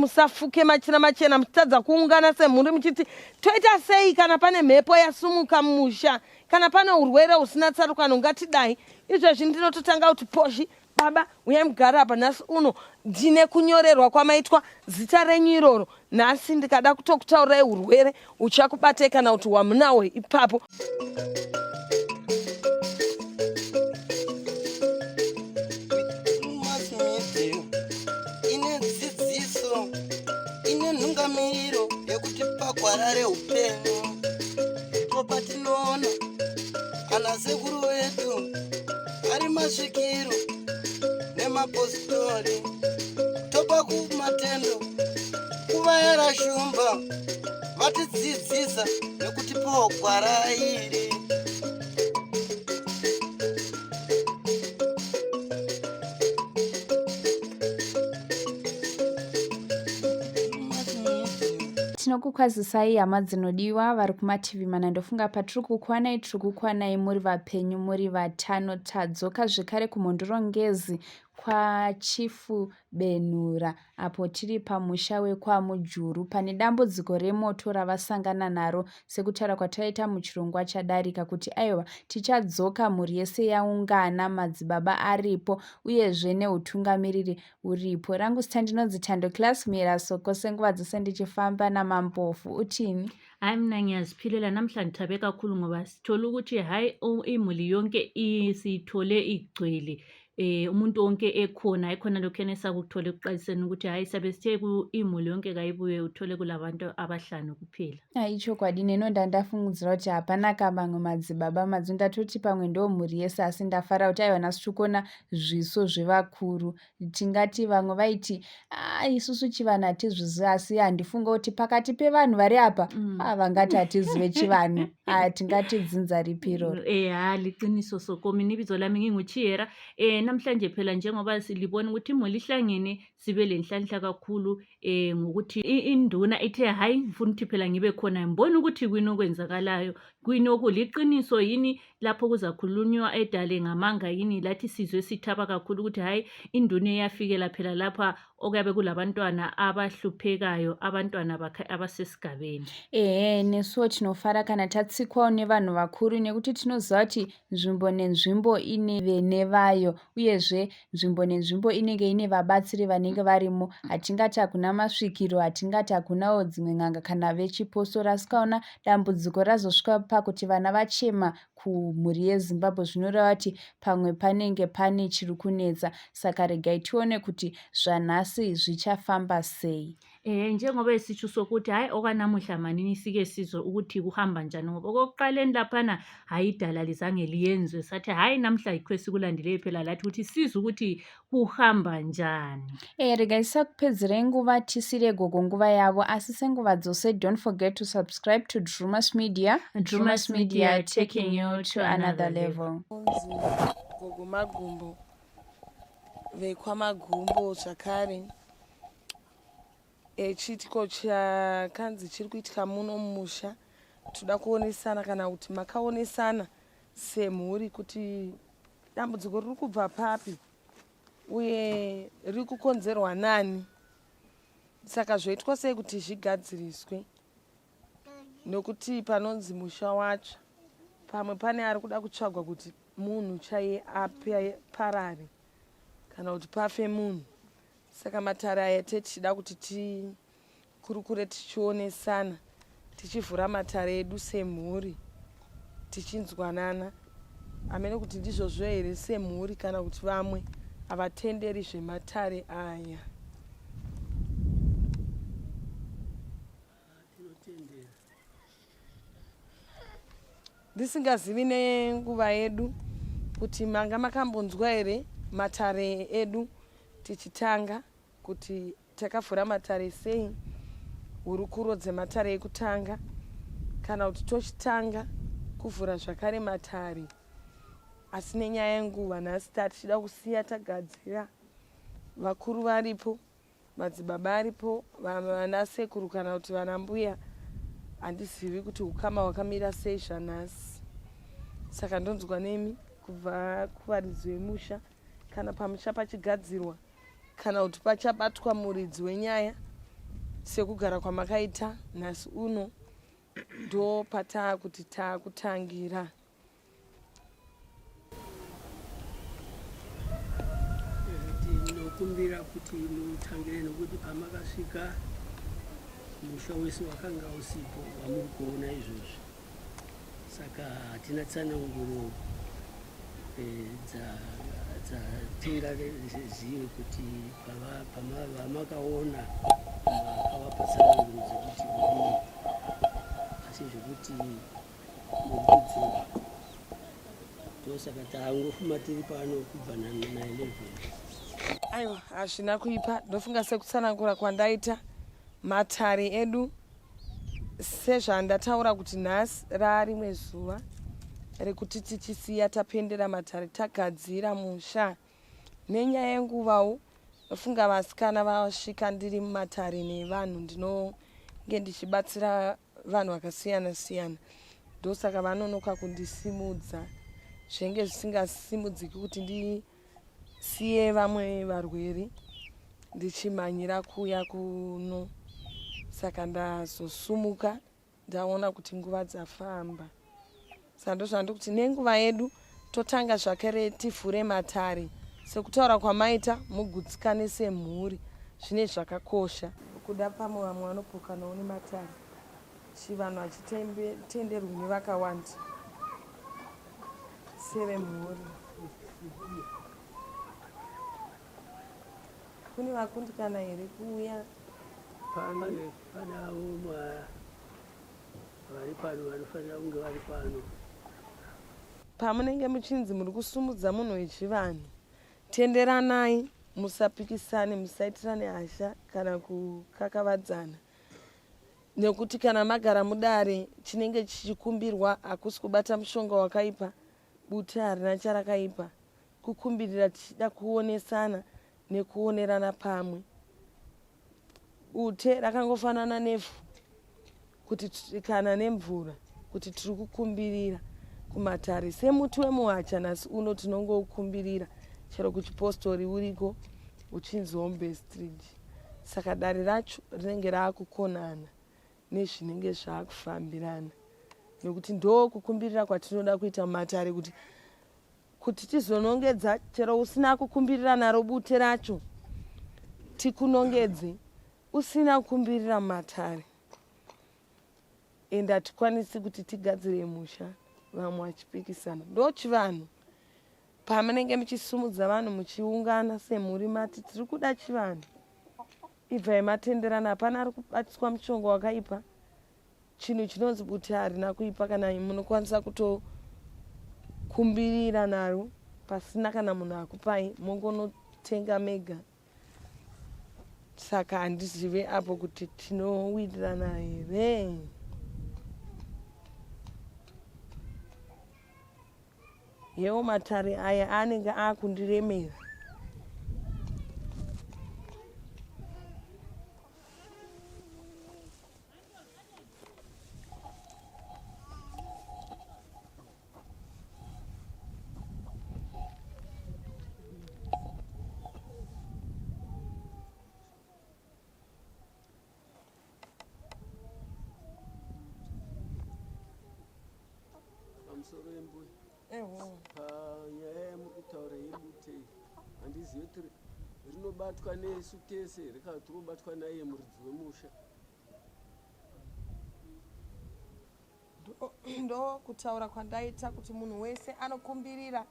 musafuke machena mutadza kuungana semhuri muchiti toita sei kana pane mhepo yasumuka musha kana pane urwere usina tsarukano ngatidai. Izvezvi ndinototanga kuti pozhi baba uyai mugara apa nhasi uno ndine kunyorerwa kwamaitwa zita renyu iroro nhasi ndikada kutokutaurirai urwere uchakubatai kana kuti wamunawo ipapo. Nhungamiro yekuti pagwarare upenyu ndipo patinoona ana sekuru vedu ari masvikiro nemapositori topa kumatendo kuvayera shumba vatidzidzisa nekuti pagwara iri. Tinokukwazisai hama dzinodiwa vari kumativi mana ndofunga patiri kukwanai muri vapenyu muri vatano. Tadzoka zvekare kuMhondoro ngezi kwachifu Benhura apo tiri pamusha wekwaMujuru pane dambudziko remoto ravasangana naro sekutaura kwataita muchirongwa chadarika kuti aiwa tichadzoka mhuri yese yaungana madzibaba aripo uyezve neutungamiriri uripo. Rangu zita ndinonzi Thando Class Miraso senguva dzose ndichifamba namampofu. Utini? Hayi mina ngiyaziphilela namhla ngithabe kakhulu ngoba sithola ukuthi hayi imuli yonke siyithole igcwele. Umuntu wonke ekhona ekhona lokho enesakuthola ekuqaliseni ukuthi hayi sabe sithe imuli yonke kayibuye uthole kulabantu abahlanu kuphela. Ichokwadi neno ndandafungidzira kuti hapana kamamwe madzibaba ndatoti pamwe ndo mhuri yese asi ndafara kuti aiwa nhasi tikona zviso zvevakuru. Tingati vamwe vaiti isusu chivanhu hatizvizivi asi handifunga kuti pakati pevanhu vari apa vangati hatizive chivanhu tingati dzinza ripiroro. Liqiniso sokomi nibizo lami nginguChiyera. Namhlanje phela njengoba silibona ukuthi imuli ihlangene sibe lenhlanhla kakhulu ngokuthi induna ithe hayi ngifuna ukuthi phela ngibe khona ngibona ukuthi kwini okwenzakalayo kwini okuliqiniso yini lapho kuzakhulunywa edale ngamanga yini lathi sizwe sithaba kakhulu ukuthi hayi induna eyafikela phela lapha okuyabe kulabantwana abahluphekayo abantwana abasesigabeni. Nesuwo tinofara kana tatsikwawo nevanhu vakuru nekuti tinoziva kuti nzvimbo nenzvimbo ine vene vayo uyezve nzvimbo nenzvimbo inenge ine vabatsiri vanenge varimo. Hatingati hakuna masvikiro, hatingati hakunawo dzimwe n'anga kana vechipostora. Asikaona dambudziko razosvika pakuti vana vachema kumhuri yeZimbabwe zvinoreva kuti pamwe panenge pane chiri kunetsa. Saka regai tione kuti zvanhasi zvichafamba sei. Njengoba esitsho sokuthi hayi okwanamuhla manini sike sizwe ukuthi kuhamba njani ngoba okokuqaleni laphana hayi idala lizange liyenzwe sathi hayi namhla ikhwesi kulandile phela lathi ukuthi sizwe ukuthi kuhamba njani. Regai sakupedzerei nguva tisire gogo nguva yavo asi senguva dzose don't forget to subscribe to Drewmas Media. Drewmas Media taking you to another level. Gogo Magumbo vekwamagumbo zvakare chitiko chakanzi chiri kuitika muno mumusha toda kuonesana kana kuti makaonesana semhuri kuti dambudziko riri kubva papi uye riri kukonzerwa nani, saka zvoitwa sei kuti zvigadziriswe nokuti panonzi musha watsva pamwe pane ari kuda kutsvagwa kuti munhu chaiye aparare kana kuti pafe munhu. Saka Matare aya tichida kuti tikurukure tichionesana tichivhura Matare edu semhuri tichinzwanana amene kuti ndizvozvo here semhuri kana kuti vamwe havatenderi zveMatare aya. Ndisingazivi nenguva yedu kuti manga makambonzwa here Matare edu tichitanga kuti takavhura Matare sei, hurukuro dzeMatare ekutanga kana kuti tochitanga kuvhura zvakare Matare. Asi nenyaya yenguva nhasi tichida kusiya tagadzira vakuru varipo, madzibaba aripo, vanasekuru kana kuti vanambuya. Handizivi kuti ukama hwakamira sei zvanhasi. Saka ndonzwa nemi kubva kuvaridzi vemusha kana pamusha pachigadzirwa kana kuti pachabatwa muridzi wenyaya sekugara kwamakaita nhasi uno ndo pataa kuti takutangira. Tinokumbira kuti mutangire nokuti pamakasvika musha wese wakanga usipo wamuri kuona izvozvi, saka hatina tsananguro dzatingazive kuti pamakaona makavapa tsananguro dzekuti kudii, asi zvekuti murikudzoka. Ndosaka tangofuma tiri pano kubva na11. Aiwa, hazvina kuipa. Ndofunga sekutsanangura kwandaita Matare edu sezvandataura kuti nhasi rarimwe zuva rekuti tichisiya tapendera Matare tagadzira musha. Nenyaya yenguvawo ndofunga vasikana vasvika ndiri muMatare nevanhu ndinonge ndichibatsira vanhu vakasiyana siyana, ndosaka vanonoka kundisimudza zvenge zvisingasimudziki kuti ndisiye vamwe varwere ndichimhanyira kuya kuno. Saka ndazosumuka ndaona kuti nguva dzafamba. Saka ndozvandiri kuti nenguva yedu totanga zvakare tivhure Matare. Sekutaura kwamaita mugutsikane semhuri, zvine zvakakosha. Kuda pamwe vamwe vanopokanawo neMatare, chivanhu vachitenderwa nevakawanda sevemhuri. Kune vakundikana here kuuya? Panawo vari pano vanofanira kunge vari pano. Pamunenge muchinzi muri kusumudza munhu wechivanhu, tenderanai, musapikisane, musaitirane hasha kana kukakavadzana. Nekuti kana magara mudare chinenge chichikumbirwa hakusi kubata mushonga wakaipa, bute harina charakaipa, kukumbirira tichida kuonesana nekuonerana pamwe. Ute rakangofanana nevhu, kuti kana nemvura, kuti tiri kukumbirira kuMatare semuti wemuhacha. Nhasi uno tinongoukumbirira chero kuchipostori uriko uchinzi Home Street. Saka dare racho rinenge raakukonana nezvinenge zvaakufambirana, nekuti ndo kukumbirira kwatinoda kuita muMatare, kuti tizonongedza chero usina kukumbirira naro bute racho, tikunongedze usina kukumbirira muMatare. Ende hatikwanisi kuti tigadzire musha vamwe vachipikisana. Ndo chivanhu pamunenge muchisumudza vanhu muchiungana semhuri mati tiri kuda chivanhu, ibvai matenderana. Hapana ari kubatiswa mushonga wakaipa. Chinhu chinonzi bute harina kuipa, kana munokwanisa kutokumbirira naro pasina kana munhu akupai, mongonotenga mega. Saka handizive apo kuti tinowirirana here. Yewo Matare aya anenge akundiremera. Panyaya yemutaura yebute handizivi kuti rinobatwa nesu tese rikava tinobatwa naye muridzi wemusha. Ndo kutaura kwandaita kuti munhu wese anokumbirira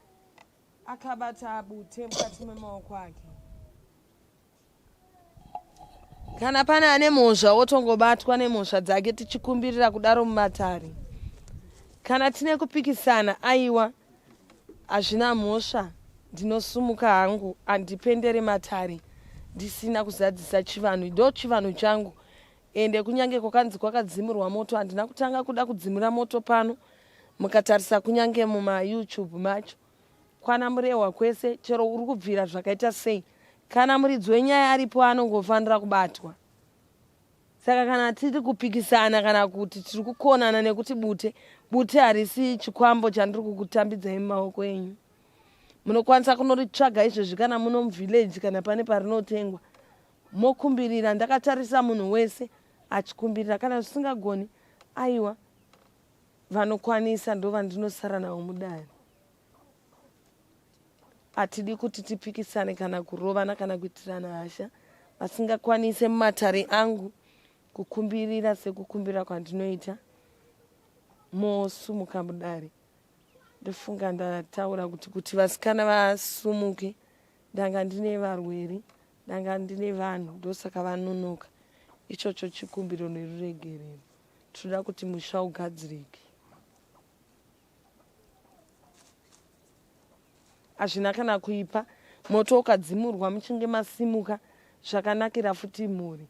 akabata bute mukati memaoko ake. Kana pane ane mhosva wotongobatwa nemhosva dzake tichikumbirira kudaro muMatare. Kana tine kupikisana, aiwa hazvina mhosva, ndinosumuka hangu, handipendere Matare ndisina kuzadzisa chivanhu. Ndo chivanhu changu. Ende kunyange kwakanzi kwakadzimirwa moto, handina kutanga kuda kudzimira moto pano. Mukatarisa kunyange mumaYouTube macho, kwana murehwa kwese, chero uri kubvira zvakaita sei, kana muridzi wenyaya aripo anongofanira kubatwa. Saka kana tiri kupikisana kana kuti tiri kukonana nekuti bute harisi chikwambo chandiri kukutambidzai mumaoko enyu, munokwanisa kunoritsvaga izvezvi kana muno muvhileji kana pane parinotengwa, mokumbirira. Ndakatarisa munhu wese achikumbirira. Kana zvisingagoni, aiwa, vanokwanisa ndo vandinosara navo mudare. Hatidi kuti tipikisane kana kurovana kana kuitirana hasha. Vasingakwanise mumatare angu kukumbirira sekukumbira kwandinoita, mosumuka mudare. Ndofunga ndataura kuti vasikana vasumuke, ndanga ndine varwere, ndanga ndine vanhu, ndosaka vanonoka. Ichocho chikumbiro neruregerero. Tinoda kuti musha ugadzirike. Hazvina kana kuipa, moto ukadzimurwa muchinge masimuka, zvakanakira futi mhuri.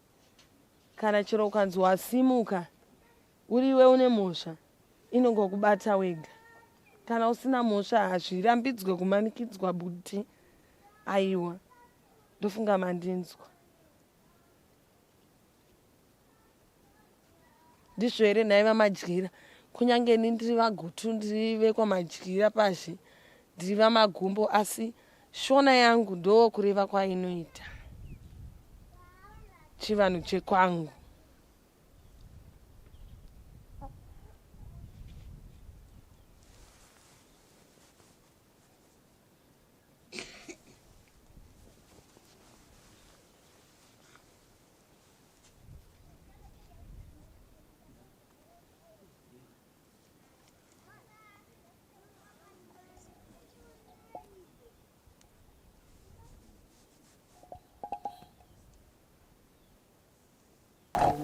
Kana chero ukanzi wasimuka, uriwe une mhosva, inongokubata wega. Kana usina mhosva, hazvirambidzwe kumanikidzwa buti. Aiwa, ndofunga mandinzwa. Ndizvo here nhai vamadyira, kunyange ndiri vagutu ndirive kwamadyira pashi, ndiri vamagumbo, asi shona yangu ndo kureva kwainoita. Chivanhu chekwangu.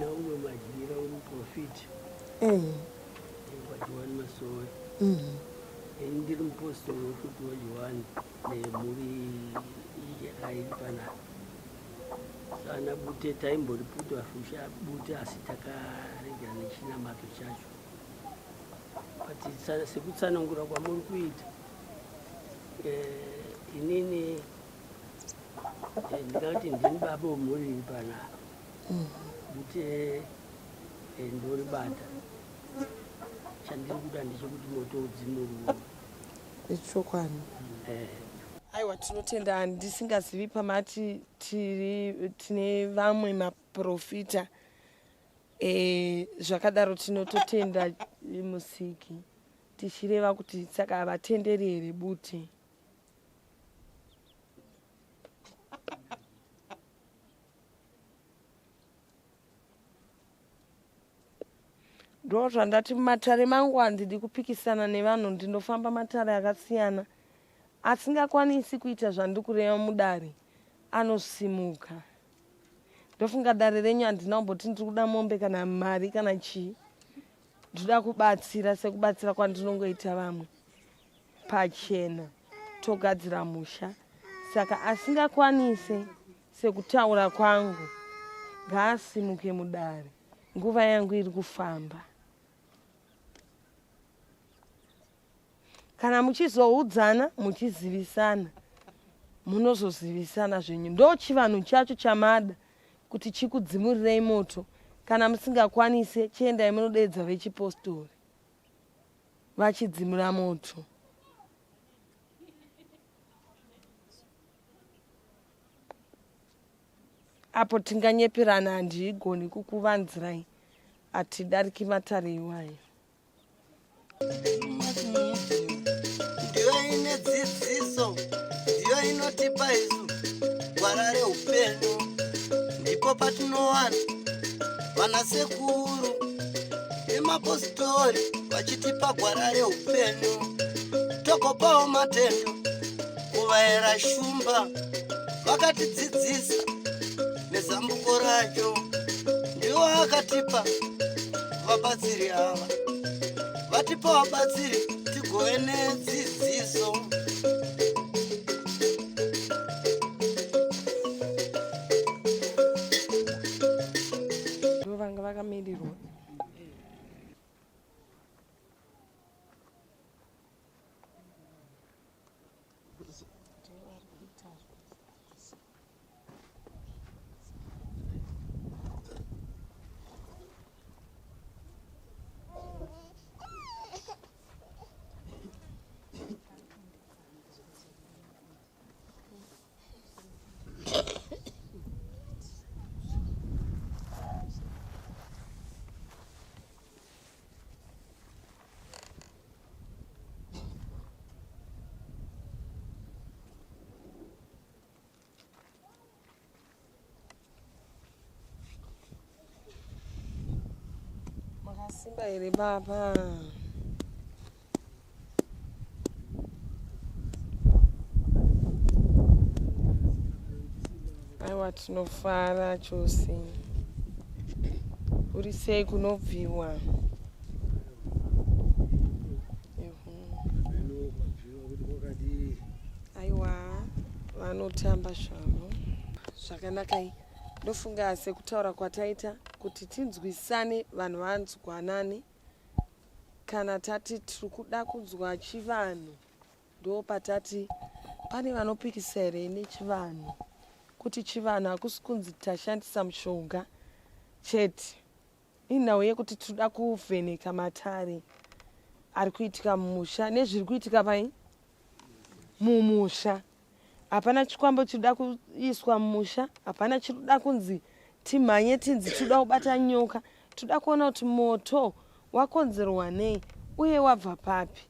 Na umwe madyira umuprofiti waJohani Masowe. Ndiri mupostori wekuti waJohani nemhuri iri panapa. Sana bute taimboriputa fusha bute asi takaregera nechinamato chacho. But sekutsanangura kwamuri kuita, inini ndingati ndini baba wemhuri iri panapa. Bute ndoribata. Chandiri kuda ndechekuti moto udzimurwe. Ichokwadi. Aiwa, tinotenda. Ndisingazivi pamati tine vamwe maprofita, zvakadaro tinototenda musiki, tichireva kuti saka havatenderi here bute. Ndo zvandati mumatare mangu handidi kupikisana nevanhu, ndinofamba matare akasiyana. Asingakwanisi kuita zvandiri kureva mudare, anosimuka. Ndofunga dare renyu handina kumboti ndiri kuda mombe kana mari kana chii. Ndoda kubatsira sekubatsira kwandinongoita vamwe. Pachena, togadzira musha. Saka asingakwanise sekutaura kwangu, ngaasimuke mudare. Nguva yangu iri kufamba. Kana muchizoudzana, muchizivisana, munozozivisana zvenyu. Ndo chivanhu chacho chamada kuti chikudzimurirei moto. Kana musingakwanise, chiendai munodedza vechipostori, vachidzimura moto. Apo tinganyeperana, handigoni kukuvanzirai, hatidariki matare iwayo. Ndiyo ine dzidziso, ndiyo inotipa isu gwara reupenyu. Ndipo patinowana vanasekuru vemapositori vachitipa gwara reupenyu. Togopawo matendo kuvaera shumba, vakatidzidzisa nezambuko racho. Ndiwo akatipa vabatsiri ava, vatipa vabatsiri tigove nedzidziso. Ndo vanga vakamirirwa. Simba ere baba. Aiwa tinofara chose. Uri sei kunobviwa? Aiwa vanotamba zvavo. Zvakanaka. Ndofunga sekutaura kwataita kuti tinzwisane vanhu vanzwanane. Kana tati tiri kuda kunzwa chivanhu ndo patati pane vanopikisa here nechivanhu. Kuti chivanhu hakusi kunzi tashandisa mushonga chete. Inhau yekuti tinoda kuvheneka matare ari kuitika mumusha nezviri kuitika pai mumusha. Hapana chikwambo chinoda kuiswa mumusha, hapana chinoda kunzi timhanye tinzi toda kubata nyoka. Toda kuona kuti moto wakonzerwa nei uye wabva papi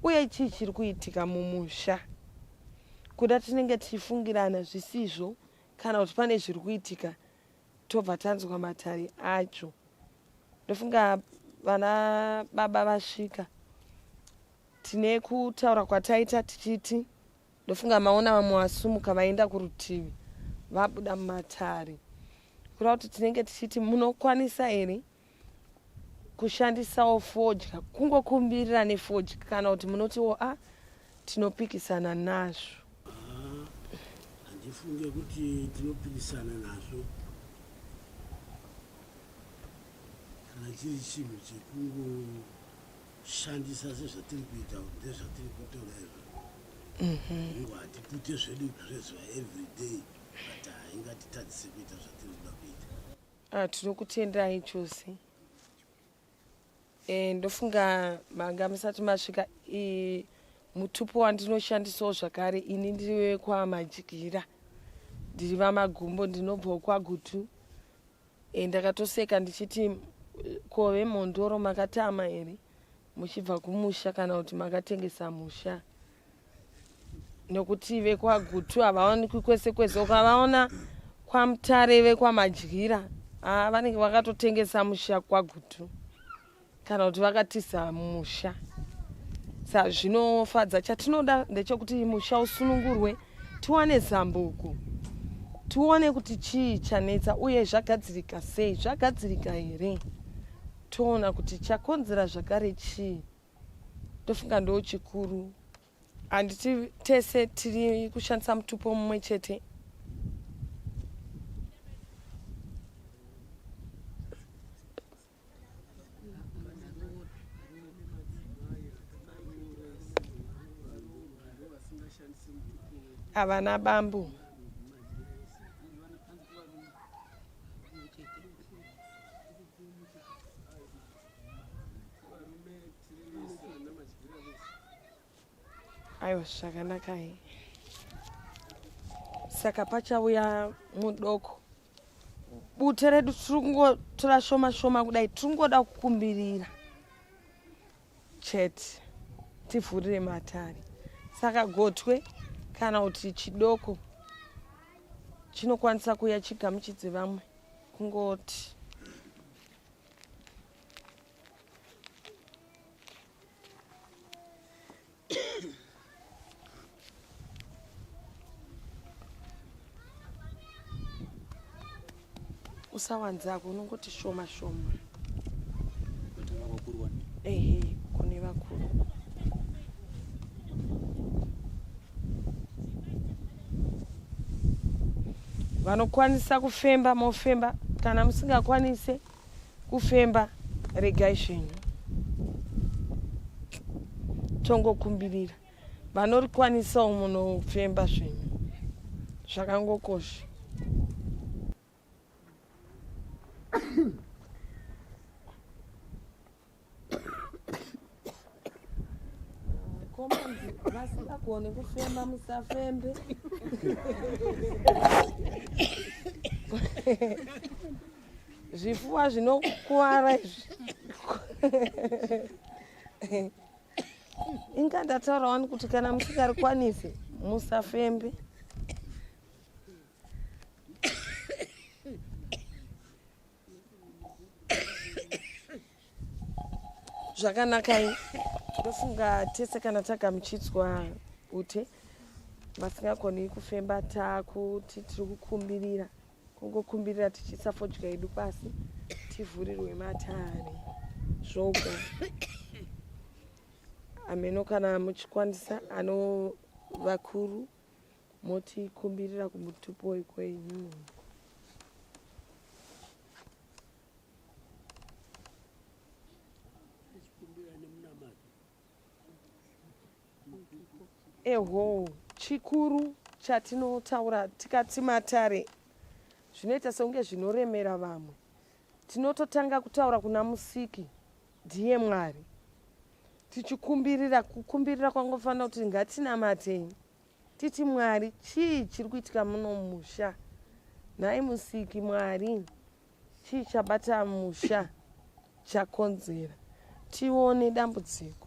uye chii chiri kuitika mumusha. Kuda tinenge tichifungirana zvisizvo kana kuti pane zviri kuitika tobva tanzwa matare acho. Ndofunga vana baba vasvika tine kutaura kwataita tichiti ndofunga maona vamwe vasumuka vaenda kurutivi vabuda mumatare. Kureva kuti tinenge tichiti munokwanisa here kushandisawo fodya, kungokumbirira nefodya kana kuti munotiwo tinopikisana nazvo. Handifunge kuti tinopikisana nazvo. Kana chiri chinhu chekungoshandisa sezvatiri kuita ndezvatiri kutora izvo. Hatipute zvedu zvezuva everyday but ingatitadzise kuita zvatiri kuda kuita. Tinokutenderai chose. Ndofunga manga musati masvika mutupo wandinoshandisawo zvakare ini ndiri kwamajigira. Ndiri vamagumbo ndinobva kwagutu. Ndakatoseka ndichiti kove Mhondoro makatama here muchibva kumusha kana kuti makatengesa musha. Nokuti vekwagutu havaonekwi kwese kwese. Ukavaona kwaMutare vekwamadyira vanenge vakatotengesa musha kwagutu kana kuti vakatiza musha. Saka zvinofadza. Chatinoda ndechekuti musha usunungurwe, tiwane zambuko, tione kuti chii chanetsa uye zvagadzirika sei, zvagadzirika here, toona kuti chakonzera zvakare chii. Ndofunga ndo chikuru. Handiti tese tiri kushandisa mutupo mumwe chete. Havana bambu. Aiwa zvakanaka he. Saka pachauya mudoko. Bute redu tiri kungotora shoma shoma kudai, tiri kungoda kukumbirira chete tivhurire matare. Saka gotwe kana kuti chidoko chinokwanisa kuya chigamuchidze vamwe kungoti usawanzako unongoti shoma shoma. Kune vakuru. Vanokwanisa kufemba mofemba, kana musingakwanise kufemba regai zvenyu. Tongokumbirira. Vanorikwanisawo munofemba zvenyu. Zvakangokosha. Vasingagone kufemba musafembe. Zvifuva zvinokuwara izvi. Inga ndataurawo kuti kana musingarikwanise musafembe. Zvakanakai ndofunga tese kana tagamuchidzwa ute vasingakoni kufemba takuti tiri kukumbirira kungokumbirira tichiisa fodya yedu pasi tivhurirwe matare zvoga ameno kana muchikwanisa ano vakuru motikumbirira kumutupo ikwenyu. Eho chikuru chatinotaura tikati matare zvinoita seunge zvinoremera vamwe. Tinototanga kutaura kuna musiki ndiye Mwari tichikumbirira kukumbirira kwangofanira kuti ngatinamatei titi Mwari chii chiri kuitika muno musha, nhai musiki Mwari chii chabata musha chakonzera tione dambudziko.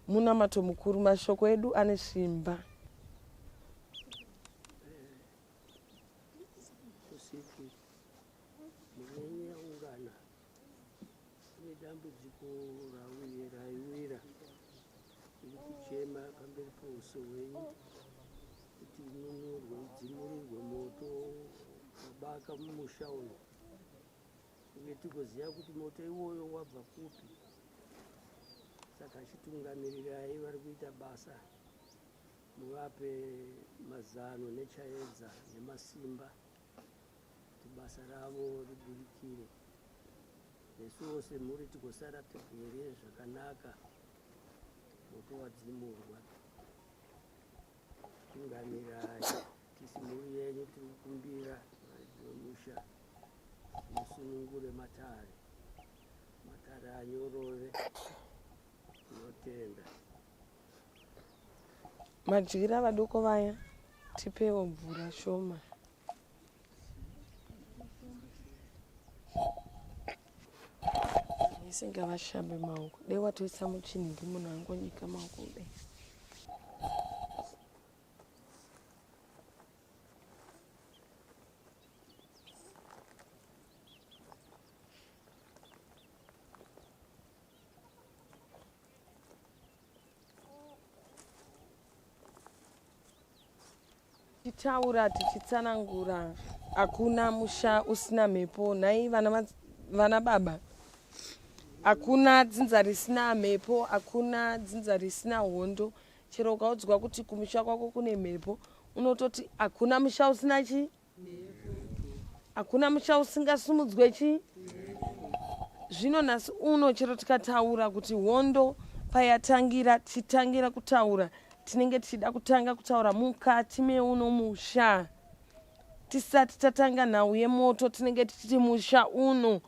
Munamato mukuru, mashoko edu ane simba. Tikuziva kuti moto iwoyo wabva kupi, saka chitungamirirai vari kuita basa muvape mazano nechaedza nemasimba kuti basa ravo riburikire. Nesuwo semhuri tigosara tigere zvakanaka moto wadzimurwa. Tungamirai tisi mhuri yenyu tiri kukumbira musha musunungure matare anyorove. Tinotenda madyira vadoko vaya tipewo mvura shoma. Isingavashambe maoko dai watoisa muchinhingi munhu angonyika maoko kudai. Tichitaura tichitsanangura hakuna musha usina mhepo. Nhai vana baba, hakuna dzinza risina mhepo, hakuna dzinza risina hondo. Chero ukaudzwa kuti kumusha kwako kune mhepo unototi hakuna musha usina chi, hakuna musha usingasumudzwe chi. Zvino nhasi uno chero tikataura kuti hondo payatangira tichitangira kutaura tinenge tichida kutanga kutaura mukati meuno musha. Tisati tatanga nhau yemoto tinenge tichiti musha uno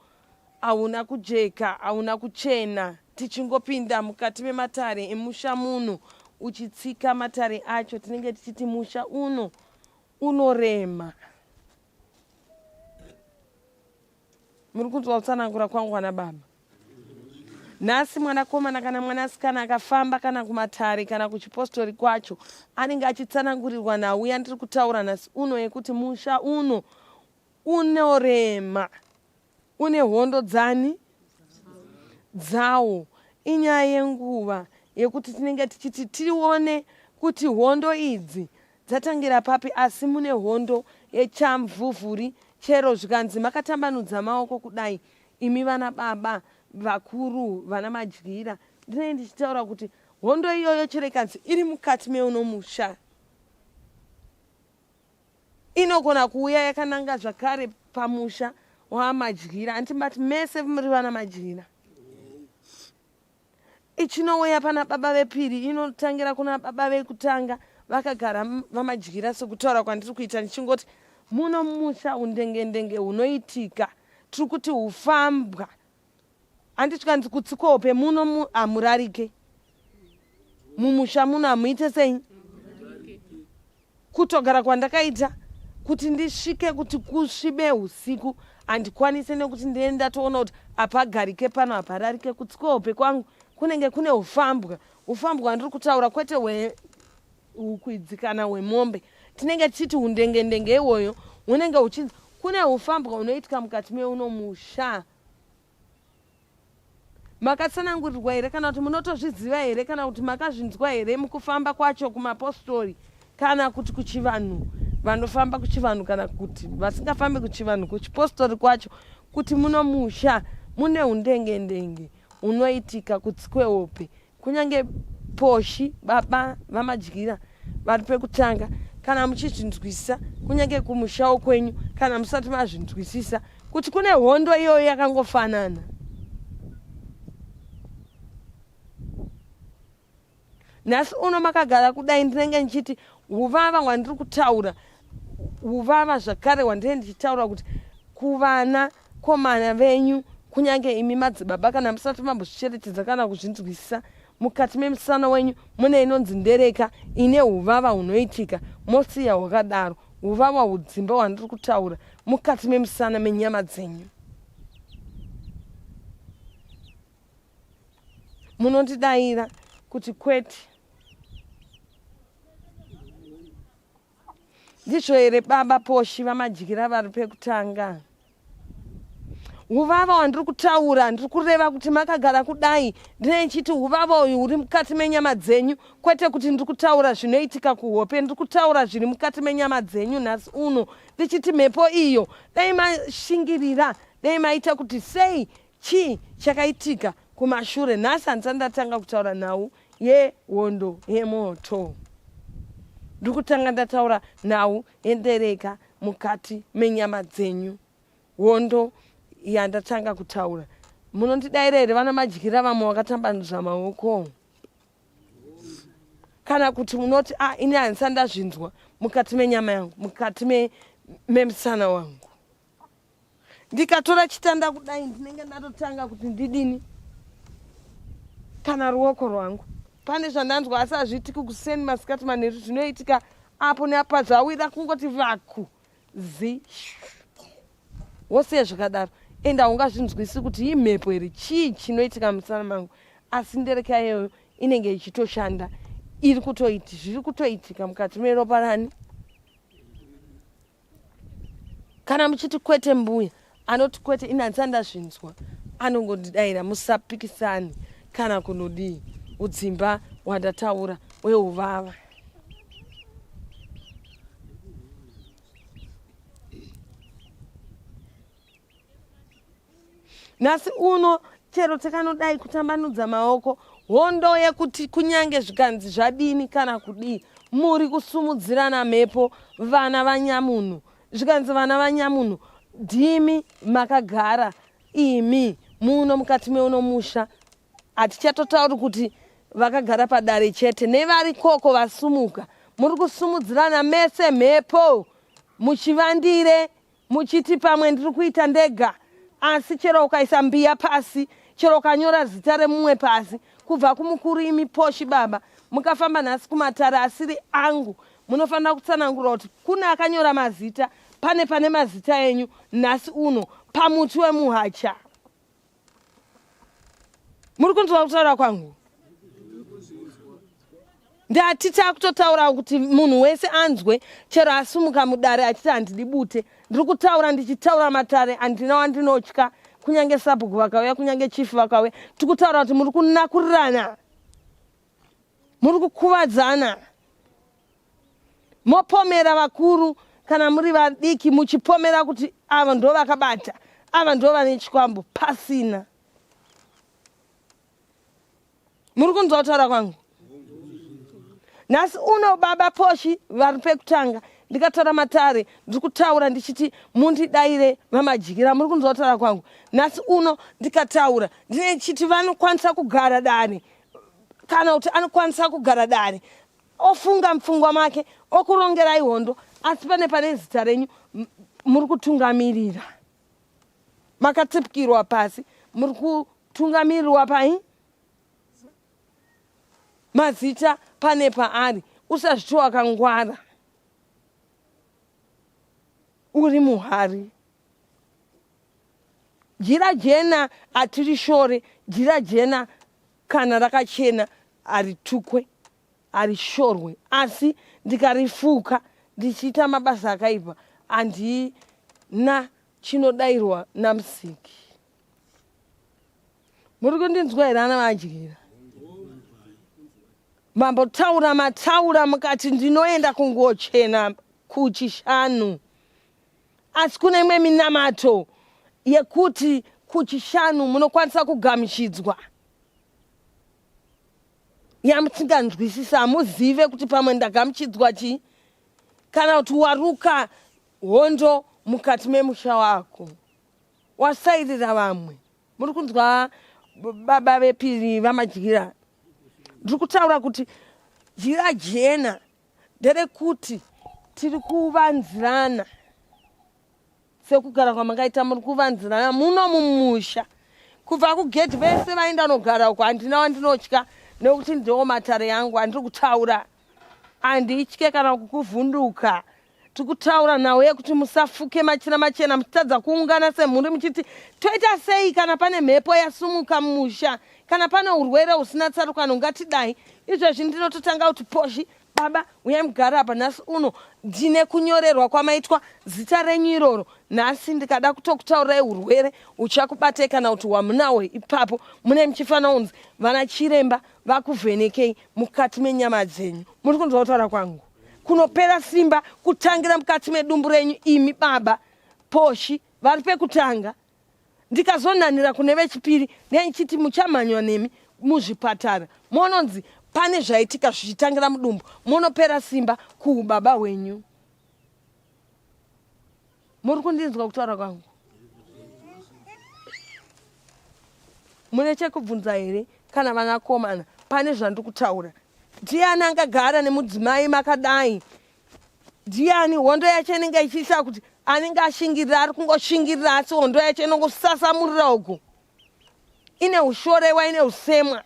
hauna kujeka, hauna kuchena. Tichingopinda mukati mematare emusha muno uchitsika matare acho tinenge tichiti musha uno unorema. Muri kunzwa kutsanangura kwangu vana baba? Nhasi mwanakomana kana mwanasikana akafamba kana kumatare kana kuchipostori kwacho anenge achitsanangurirwa nhau yandiri kutaura nhasi uno yekuti musha uno unorema, une hondo dzawo. Inyaya yenguva yekuti tinenge tichiti tione kuti hondo idzi dzatangira papi, asi mune hondo yechamvuvhuri. Chero zvikanzi makatambanudza maoko kudai imi vana baba vakuru vana madyira, ndinenge ndichitaura kuti hondo iyoyo chero ikanzi iri mukati meuno musha inogona kuuya yakananga zvakare pamusha wamadyira. Handibati mese muri vana madyira. Ichinouya pana baba vepiri inotangira kuna baba vekutanga vakagara vamadyira. Sekutaura kwandiri kuita ndichingoti muno musha undengendenge hunoitika, tiri kuti hufambwa. Handiti kanzi kutsikope muno hamurarike, mumusha muno hamuite sei. Kutogara kwandakaita kuti ndisvike kuti kusvibe usiku handikwanise nekuti ndee ndatoona kuti hapagarike pano hapararike. Kutsikope kwangu kunenge kune hufambwa. Hufambwa ndiri kutaura kwete hwehukwidzi kana hwemombe. Tinenge tichiti hundengendenge iwoyo hunenge huchinzi kune hufambwa hunoitika mukati meuno musha. makatsanangurirwa here kana kuti munotozviziva here kana kuti makazvinzwa here mukufamba kwacho kumapostori kana kuti kuchivanhu vanofamba kuchivanhu kana kuti vasingafambi kuchivanhu kuchipostori kwacho kuti muno musha mune undenge unoitika kutsikwehope kunyange poshi baba vamadyira vari pekutanga kana muchizvinzwisisa kunyange kumushawo kwenyu kana musati mazvinzwisisa kuti kune hondo iyoyo yakangofanana. Nhasi uno makagara kudai ndinenge ndichiti uvava hwandiri kutaura uvava zvakare hwandinenge ndichitaura kuti kuvana komana venyu kunyange imi madzibaba kana musati mambozvicherechedza kana kuzvinzwisisa mukati memusana wenyu mune inonzi ndereka ine uvava hunoitika mosiya hwakadaro uvava hudzimba hwandiri kutaura mukati memusana menyama dzenyu. Munondidayira kuti kwete ndizvo here baba poshi vamadyira vari pekutanga. Uvava hwandiri kutaura ndiri kureva kuti makagara kudai ndine ndichiti uvava uyu huri mukati menyama dzenyu kwete kuti ndiri kutaura zvinoitika kuhope ndiri kutaura zviri mukati menyama dzenyu. Nhasi uno ndichiti mhepo iyo dai mashingirira dai maita kuti sei chii chakaitika kumashure. Nhasi handisati ndatanga kutaura nhau yehondo yemoto ndiri kutanga ndataura nhau yendereka mukati menyama dzenyu hondo yandatanga kutaura. Munondidayira here vana madyira vamwe vakatambanudza maoko kana kuti munoti ini handisati ndazvinzwa mukati menyama yangu mukati memusana wangu. Ndikatora chitanda kudai ndinenge ndatotanga kuti ndidini kana ruoko rwangu pane zvandanzwa asi hazviitiki kuseni masikati manheru zvinoitika apo neapa zvawira kungoti vaku wose zvakadaro enda ungazvinzwisi kuti imhepo here chii chinoitika musana mangu asi ndereka iyoyo inenge ichitoshanda zviri kutoitika mukati meropa rani. Kana muchiti kwete mbuya anoti kwete ini handisati ndazvinzwa anongodidayira musapikisani kana kunodii udzimba hwandataura weuvava. Nhasi uno chero takanodai kutambanudza maoko hondo yekuti kunyange zvikanzi zvadini kana kudii muri kusumudzirana mhepo vana vanyamunhu zvikanzi vana vanyamunhu ndimi makagara imi muno mukati meuno musha. Hatichatotauri kuti vakagara padare chete nevari koko vasumuka muri kusumudzirana mese mhepo muchivandire muchiti pamwe ndiri kuita ndega asi chero ukaisa mbiya pasi chero ukanyora zita remumwe pasi kubva kumukuru imi poshi baba mukafamba nhasi kumatare asiri angu munofanira kutsanangura kuti kune akanyora mazita pane mazita enyu nhasi uno pamuti wemuhacha. Muri kunzwa kutaura kwangu? Ndatiti akutotaura kuti munhu wese anzwe chero asumuka mudare achiti handidi bute ndiri kutaura ndichitaura Matare handina wandinotya kunyange sabhuku vakauya kunyange chifu vakauya tikutaura kuti muri kunakurirana muri kukuvadzana mopomera vakuru kana muri vadiki muchipomera kuti ava ndo vakabata ava ndo vane chikwambo pasina. Muri kunzwa kutaura kwangu? Nhasi uno baba poshi vari pekutanga ndikataura Matare ndiri kutaura ndichiti mundidayire vamadyira. Muri kunzwa kutaura kwangu? Nhasi uno ndikataura ndine ndichiti vanokwanisa kugara dare kana kuti anokwanisa kugara dare ofunga mupfungwa make okurongerai hondo asi pane zita renyu muri kutungamirira makatsipikirwa pasi muri kutungamirirwa pai mazita pane paari usazviti wakangwara uri muhari. Jira jena atiri shore jira jena kana rakachena aritukwe arishorwe asi ndikarifuka ndichiita mabasa akaipa handina chinodairwa namusiki. muri kundinzwa here ana Madyira mambotaura mataura mukati ndinoenda kungochena kuchishanu asi kune imwe minamato yekuti kuchishanu munokwanisa kugamuchidzwa yamusinganzwisisa muzive kuti pamwe ndagamuchidzwa chii kana kuti waruka hondo mukati memusha wako wasairira vamwe. Muri kunzwa baba vepiri vaMadyira ndiri kutaura kuti jira jena nderekuti tiri kuvanzirana sekugara kwamangaita muri kuvanzirana muno mumusha kubva kugedhi vese vaenda nogara uko handina wandinotya nekuti ndiwo matare yangu handiri kutaura handitye kana kukuvhunduka tikutaura nawe kuti musafuke machira machena muchitadza kuungana semhuri muchiti toita sei kana pane mhepo yasumuka mumusha kana pane urwere husina tsarukano ngatidai izvezvi ndinototanga kuti poshi baba uyai mugara apa nhasi uno ndine kunyorerwa kwamaitwa zita renyu iroro nhasi ndikada kutokutaurirai urwere uchakubatai kana kuti wamunawe ipapo mune muchifana unzi vana chiremba vakuvhenekei mukati menyama dzenyu. Muri kunzwa kutaura kwangu kunopera simba kutangira mukati medumbu renyu imi baba poshi vari pekutanga ndikazonanira kune vechipiri nenichiti muchamhanywa nemi muzvipatara mononzi pane zvaitika zvichitangira mudumbu munopera simba kuubaba hwenyu. Muri kundinzwa kutaura kwangu mune chekubvunza here kana vanakomana pane zvandiri kutaura ndiani angagara nemudzimai makadai ndiani hondo yacho inenge ichiisa kuti anenge ashingirira ari kungoshingirira asi hondo yacho inongosasamurira uku ine ushorewa ine usemwa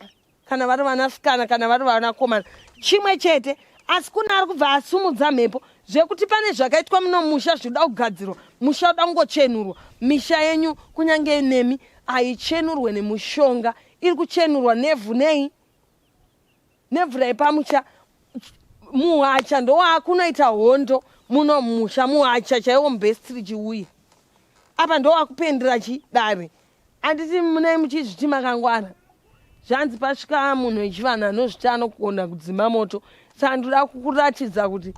kana vari vanasikana kana vari vanakomana chimwe chete asi kuna ari kubva asumudza mhepo zvekuti pane zvakaitwa muno musha zvinoda kugadzirwa musha uda kungochenurwa misha yenyu kunyange nemi haichenurwe nemushonga iri kuchenurwa nevhu nei nevhu raipamusha muhacha ndowaakunoita hondo muno musha muhacha chaiwo mubhestiri chiuya apa ndowakupendera chidare handiti munei muchizviti makangwara zvanzi pasvika munhu echivanhu anozviti anogona kudzima moto saka ndoda kukuratidza kuti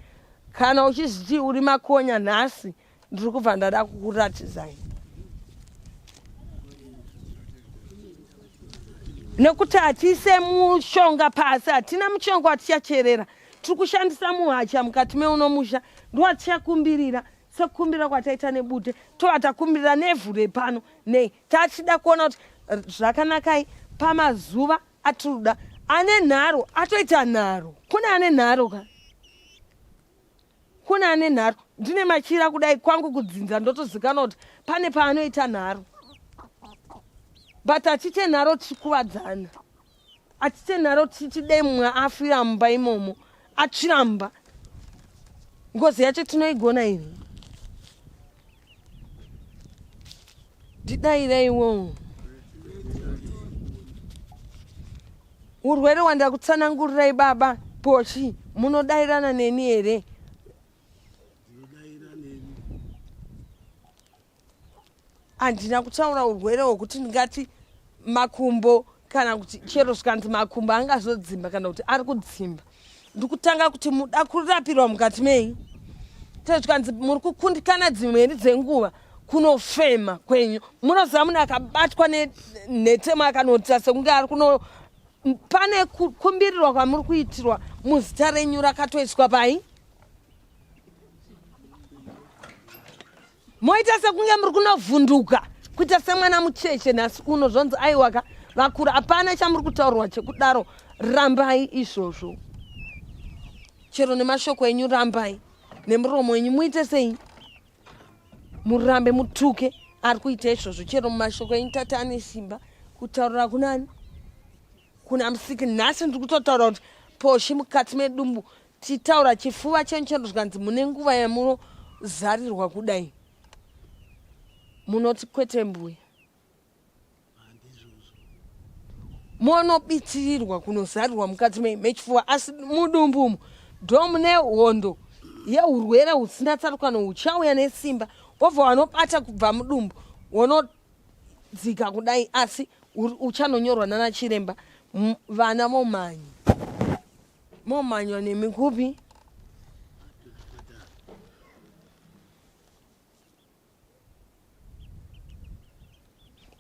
kana uchizviti uri makonya nhasi ndiri kubva ndada kukuratidzai nekuti hatiise mushonga pasi hatina mushonga watichacherera tiri kushandisa muhacha mukati meunomusha ndowatichakumbirira sekukumbirira kwataita nebute tovatakumbirira nevhu repano nei tachida kuona kuti zvakanakai pamazuva atiruda ane nharo atoita nharo kune ane nharo ka kune ane nharo ndine machira kudai kwangu kudzinza ndotozikana kuti pane paanoita nharo but hatite nharo tichikuvadzana hatite nharo tichidei mumwe afira mumba imomo atsviramba ngozi yacho tinoigona here ndidaireiwo urwere wandakutsanangurirai baba pochi munodairana neni here handina kutaura urwere hwokuti ndingati makumbo kana kuti chero zvikanzi makumbo angazodzimba kana kuti ari kudzimba ndikutanga kuti muda kurapirwa mukati mei chero zvikanzi muri kukundikana dzimweri dzenguva kunofema kwenyu munoziva munhu akabatwa nenhete makanotira sekunge ari kuno pane kukumbirirwa kwamuri kuitirwa muzita renyu rakatoiswa pai moita sekunge muri kunovhunduka kuita semwana mucheche nhasi uno zvonzi aiwaka vakura hapana chamuri kutaurwa chekudaro rambai izvozvo chero nemashoko enyu rambai nemuromo wenyu muite sei murambe mutuke ari kuita izvozvo chero mumashoko enyu tati ane simba kutaurira kunani kuna musiki nhasi ndiri kutotaura kuti poshi mukati medumbu titaura chifuva chenyu chero zvikanzi mune nguva yamunozarirwa kudai munoti kwete mbuya monobitirirwa kunozarirwa mukati mechifuva asi mudumbumu ndo mune hondo yeurwere husina tsarukano huchauya nesimba wobva wanobata kubva mudumbu wonodzika kudai asi uchanonyorwa nana chiremba vana momanywa nemikupi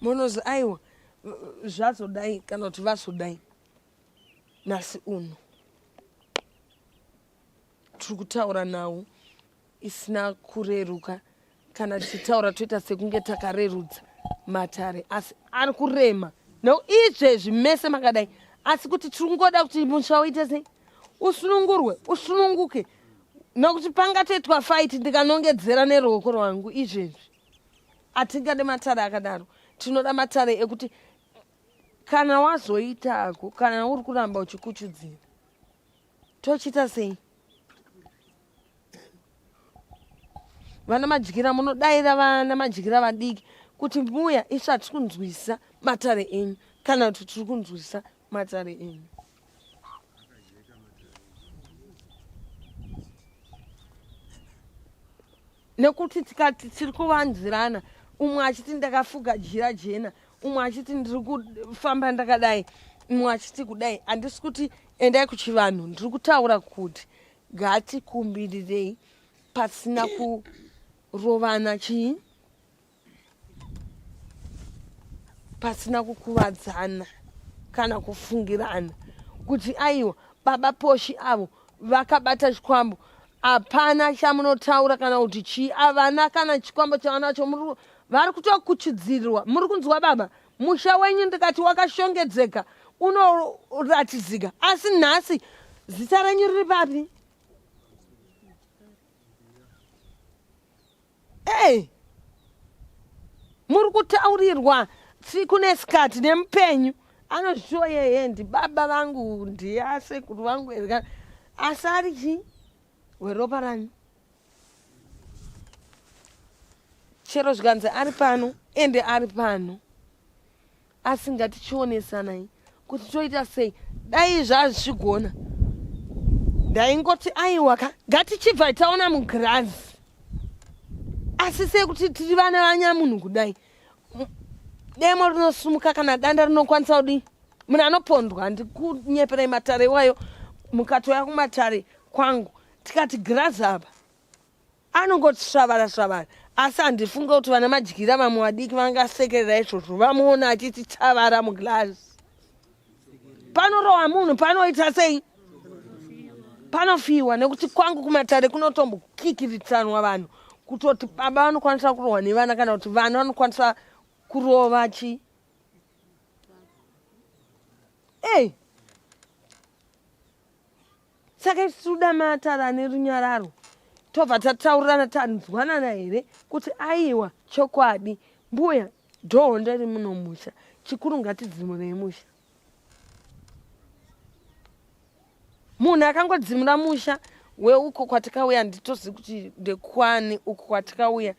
monozi aiwa zvazodai kana kuti vazodai nhasi uno tiri kutaura nawo isina kureruka kana tichitaura toita sekunge takarerudza Matare asi ari kurema izvezvi mese makadai asi kuti tiri kungoda kuti musha uite sei usununguke nokuti pangatoitwa faiti ndikanongedzera neruoko rwangu izvezvi hatingade Matare akadaro. Tinoda Matare ekuti kana wazoitako kana uri kuramba uchikuchudzira tochita sei? Vana madyira munodaira vana madyira vadiki kuti mbuya isati kunzwisa Matare enyu kana kuti tiri kunzwisa Matare enyu. Nekuti tikati tiri kuvanzirana umwe achiti ndakafuga jira jena umwe achiti ndiri kufamba ndakadai umwe achiti kudai handisi kuti endai kuchivanhu ndiri kutaura kuti ngatikumbirei pasina kurovana chii pasina kukuvadzana kana kufungirana kuti aiwa baba poshi avo vakabata chikwambo hapana chamunotaura kana kuti chii havana kana chikwambo chavanacho vari kutokuchidzirirwa. Muri kunzwa baba musha wenyu ndikati wakashongedzeka unoratidzika asi nhasi zita renyu riri papi? Muri kutaurirwa tsiku nesikati nemupenyu anozviwa yeye ndibaba vangu ndiasekuru vangu asi ari chii weropa ranyu. Chero zvikanzi ari pano ende ari pano asi ngatichionesanai kuti toita sei. Dai zvazvigona ndaingoti aiwa ngatichibva taona mugirazi asi sekuti tiri vana vanyamunhu kudai demo rinosumuka kana danda rinokwanisa kudii munhu anopondwa ndikunyeperai Matare wayo mukatoya kuMatare kwangu tikati girazi apa anongoti svavara asi handifunga kuti vana madyira vamwe vadiki vangasekerera izvozvo vamuona achiti chavara mugirazi. Panorohwa munhu panoita sei? Panofiwa nekuti kwangu kuMatare kunotombokikiritanwa vanhu kutoti baba vanokwanisa kurohwa nevana kana kuti vana vanokwanisa kurova chii. Saka tinoda Matare ane runyararo tobva tataurirana tanzwanana here kuti aiwa chokwadi mbuya dhoo riri muno musha chikuru ngatidzimurei musha. Munhu akangodzimura musha weuko kwatikauya nditozivi kuti ndekwani uko kwatikauya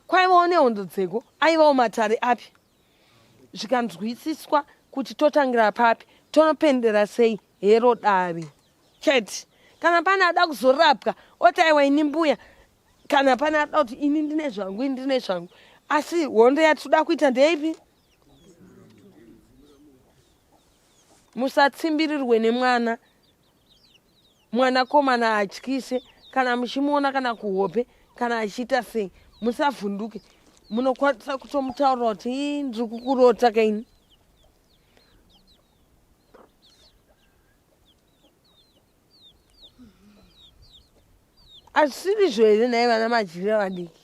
kwaivawo nehondo dzeko aivawo Matare api zvikanzwisiswa kuti totangira papi tonopendera sei hero dare chete. Kana pana ada kuzorapwa oti aiwa ini mbuya kana pana ada kuti ini ndine zvangu asi hondo yatinoda kuita ndeipi? Musatsimbirirwe nemwana mwanakomana atyise kana muchimuona kana kuhope kana achiita sei musavhunduke munokwanisa kutomutaurira kuti ndiri kukurota kaini. Asizvo here naye vana madyira vadiki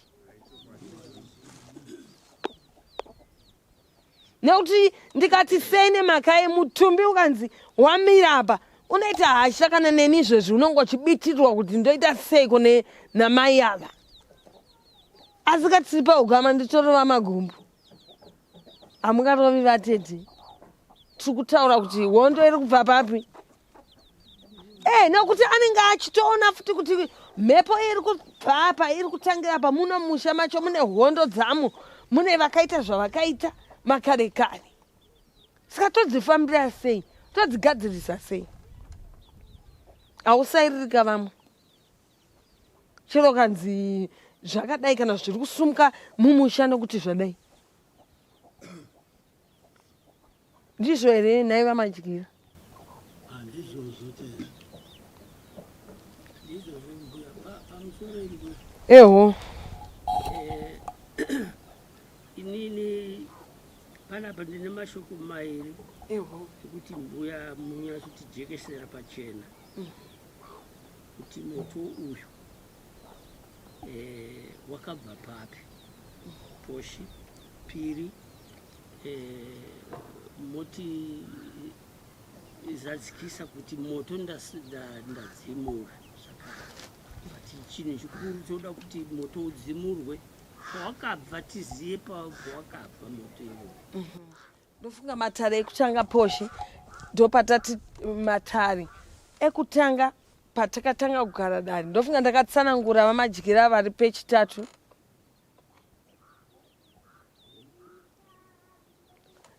nekuti ndikati sei nemhaka yemutumbi ukanzi wamira apa unoita hasha kana neni izvezvi unongochibitirirwa kuti ndoita seiko namai ava asi katiri paugama nditorova magumbu hamungarovi vatete. Tiri kutaura kuti hondo iri kubva papi? Nekuti anenge achitoona futi kuti mhepo iri kubva apa iri kutangira pa muno musha macho mune hondo dzamo mune vakaita zvavakaita makare kare. Saka todzifambira sei? Todzigadzirisa sei? Hausairirika vamwe chero kanzi zvakadai kana zviri kusumuka mumusha nokuti zvadai ndizvo here nhai vamadyira handizvozvo chaizvo ndizvozvo mbuya pamusoro imbuya eho inini panapa ndine mashoko mairi ekuti mbuya munyatsotijekesera pachena kuti moto uyu wakabva papi poshi piri moti zadzikisa kuti moto ndadzimura but chinhu chikuru toda kuti moto udzimurwe pawakabva tiziye pawakabva moto iwoyo ndofunga matare ekutanga poshe ndopatati matare ekutanga patakatanga kugara dare ndofunga ndakatsanangura vamadyira vari pechitatu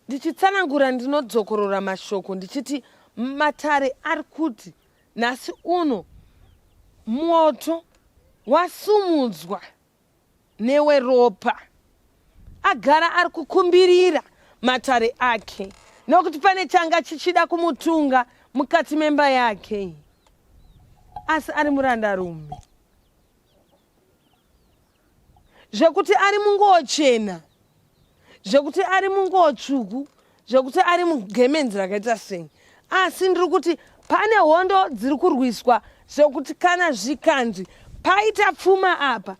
ndichitsanangura ndinodzokorora mashoko ndichiti matare ari kuti nhasi uno moto wasumudzwa neweropa agara ari kukumbirira matare ake nokuti pane changa chichida kumutunga mukati memba yake asi ari murandarume zvekuti ari munguo chena zvekuti ari munguo tsvuku zvekuti ari mugemenzi rakaita sei asi ndiri kuti pane hondo dziri kurwiswa zvekuti kana zvikanzi paita pfuma apa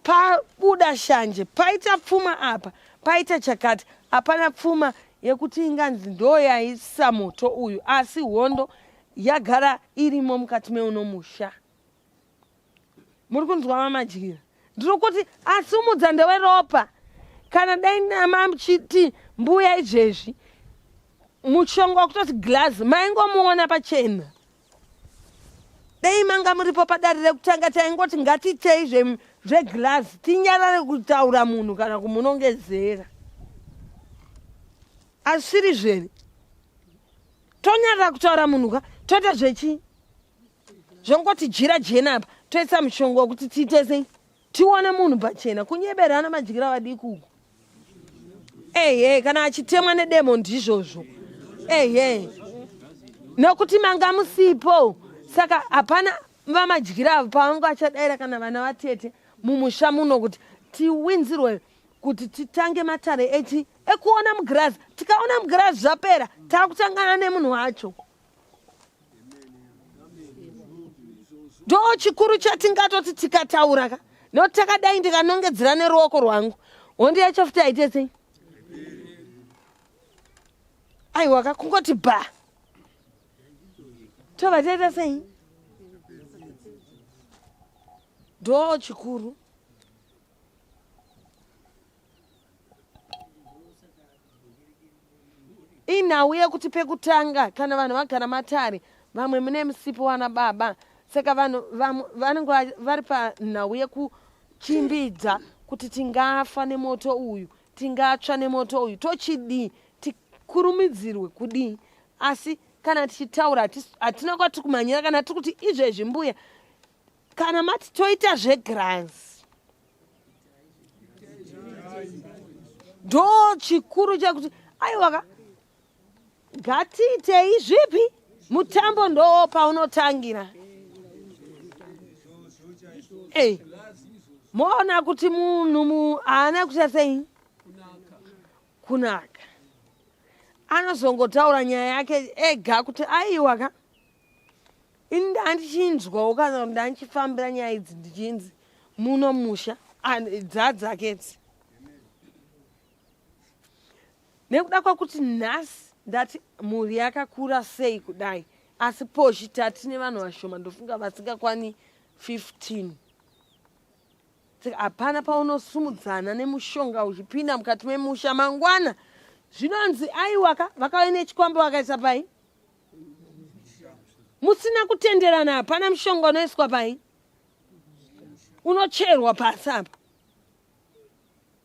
pabuda shanje paita pfuma apa paita chakati hapana pfuma yekuti inganzi ndo yaisa moto uyu asi hondo yagara irimo mukati meuno musha muri kunzwa vamadyira ndiri kuti asumudza ndeweropa kana dai namamuchiti mbuya izvezvi mushonga wekutoti glazi maingomuona pachena dai manga muripo padare rekutanga taingoti ngatitei zveglazi tinyarare kutaura munhu kana kumunongedzera asi zviri zveri tonyarara kutaura munhu ka toita zvechi zvongoti jira jena apa toisa mushonga wekuti tiite sei tione munhu pachena kunyeberana madyira vadiki uku ehe kana achitemwa nedemo ndizvozvo ehe nokuti manga musipo saka hapana vamadyira avo pavanga achadaira kana vana vatete mumusha muno kuti tiwinzirwe kuti titange matare ekuona mugirazi tikaona mugirazi zvapera taakutangana nemunhu wacho ndo chikuru chatingatoti tikataura ka nokuti takadai ndikanongedzera neruoko rwangu hondi yacho futi aite sei aiwa kakungoti bha tobva taita sei ndo chikuru inhau yekuti pekutanga kana vanhu vagara matare vamwe mune musipo wana baba saka vanhu vanenge vari panhau yekuchimbidza kuti tingafa nemoto uyu tingatsva nemoto uyu tochidii tikurumidzirwe kudii asi kana tichitaura hatina kwati kumhanyira kana tiri kuti izvezvi mbuya kana mati toita zvegirazi ndo chikuru chekuti aiwaka ngatiitei zvipi mutambo ndo paunotangira moona kuti munhu haana kuita sei kunaka anozongotaura nyaya yake ega kuti aiwaka ini ndandichindwawo kana kuti ndandichifambira nyaya idzi ndichinzi muno musha dzadzaketi nekuda kwakuti nhasi ndati mhuri yakakura sei kudai asi pozhi tatine vanhu vashoma ndofunga vasingakwani 15 hapana paunosumudzana nemushonga uchipinda mukati memusha mangwana zvinonzi aiwaka vakauya nechikwambo vakaisa pai musina kutenderana hapana mushonga unoiswa pai unocherwa pasi apa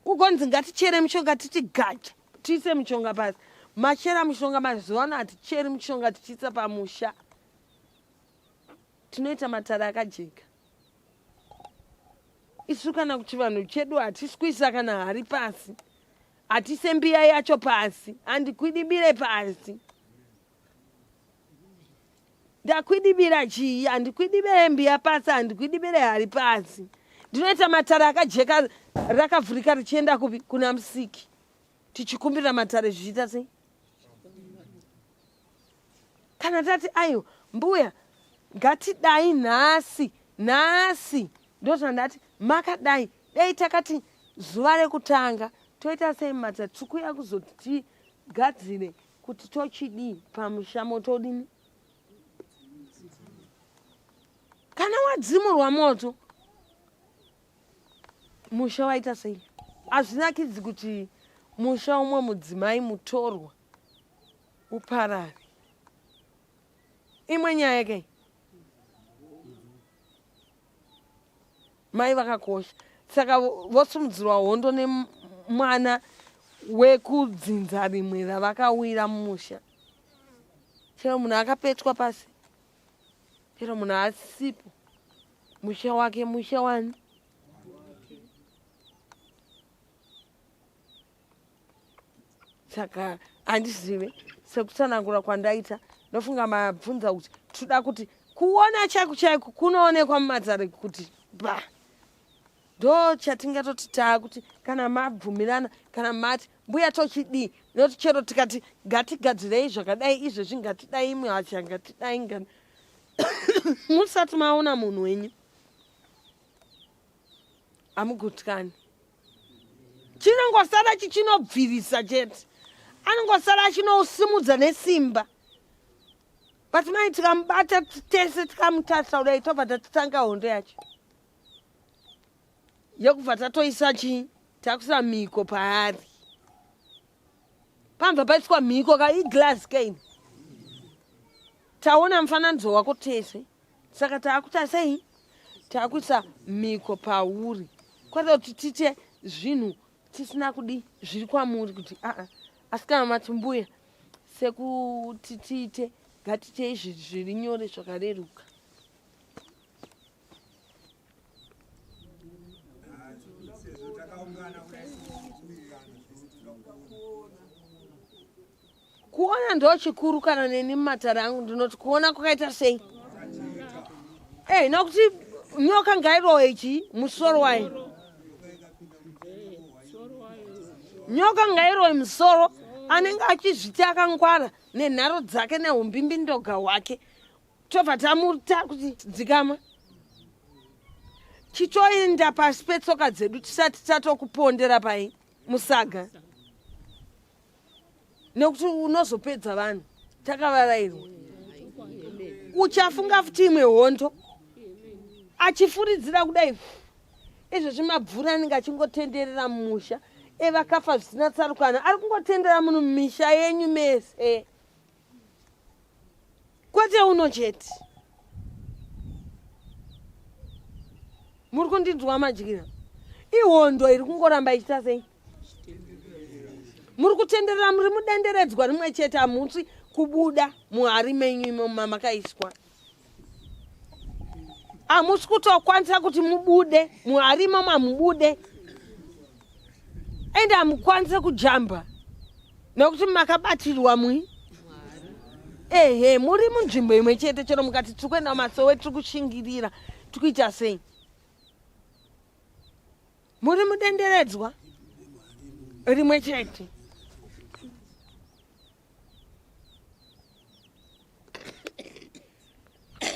ugonzi ngatichere mushonga titi gacha tiise mushonga pasi machera mushonga mazuva ano haticheri mushonga tichiisa pamusha tinoita matare akajeka isu kana kuti vanhu chedu hatiswisa kana hari pasi atise mbiya yacho pasi andikwidibire pasi ndakwidibira chii andikwidibire mbiya pasi andikwidibire hari pasi ndinoita matare akajeka rakavhurika richienda kupi kuna musiki tichikumbira matare zvichiita sei kana tati ayo mbuya ngatidai nhasi ndozvandati makadai dai takati zuva rekutanga toita sei matare tikuya kuzoti tigadzire kuti tochidii pamusha motodini kana wadzimurwa moto musha waita sei hazvinakidzi kuti musha umwe mudzimai mutorwa uparare imwe nyaya kei mai vakakosha saka vosimudzirwa hondo nemwana wekudzinza rimwe ravakawira mumusha chero munhu akapetwa pasi chero munhu asipo musha wake musha wani saka handizive sekutsanangura kwandaita ndofunga mabvunza kuti toda kuti kuona chaiko chaiko kunoonekwa mumatare kuti ba ndo chatingatoti taa kuti kana mabvumirana kana mati mbuya tochidii noti chero tikati ngatigadzirei zvakadai izvezvi ngatidai imwe hacha ngatidai musati maona munhu wenyu hamugutkani chinongosara chichinobvirisa chete anongosara achinosimudza nesimba but mai tikamubata tese tikamutarisa kudai tobva tatotanga hondo yacho yekubva tatoisa chii takuisa mhiko paari pambva paiswa mhiko iglass kaini taona mufananidzo wako tese saka taakuita sei taakuisa mhiko pauri kwete kuti tiite zvinhu tisina kudi zviri kwamuri kuti asi kana mati mbuya sekuti tiite ngatite izvi zviri nyore zvakareruka kuona ndo chikuru kana neni mumatare angu ndinoti kuona kwakaita sei nokuti nyoka ngairowe ichi musoro wayo nyoka ngairowe musoro anenge achizviti akangwara nenharo dzake neumbimbi-ndoga hwake tobva tamuta kuti dzikama chitoenda pasi petsoka dzedu tisati tatokupondera pai musaga nekuti unozopedza vanhu takavarairwa uchafunga futi imwe hondo achifuridzira kudai izvezvi mabvura anenge achingotenderera mumusha evakafa zvisina tsarukana ari kungotendera munhu mumisha yenyu mese kwete uno chete muri kundinzwa madyira ihondo iri kungoramba ichita sei muri kutenderera muri mudenderedzwa rimwe chete hamusi kubuda muhari menyu imo makaiswa hamusi kutokwanisa kuti mubude muhari imo mamubude ende hamukwanise kujamba nekuti makabatirwa mui muri munzvimbo imwe chete chero mukati tiri kuenda mumasowe tiri kushingirira tikuita sei muri mudenderedzwa rimwe chete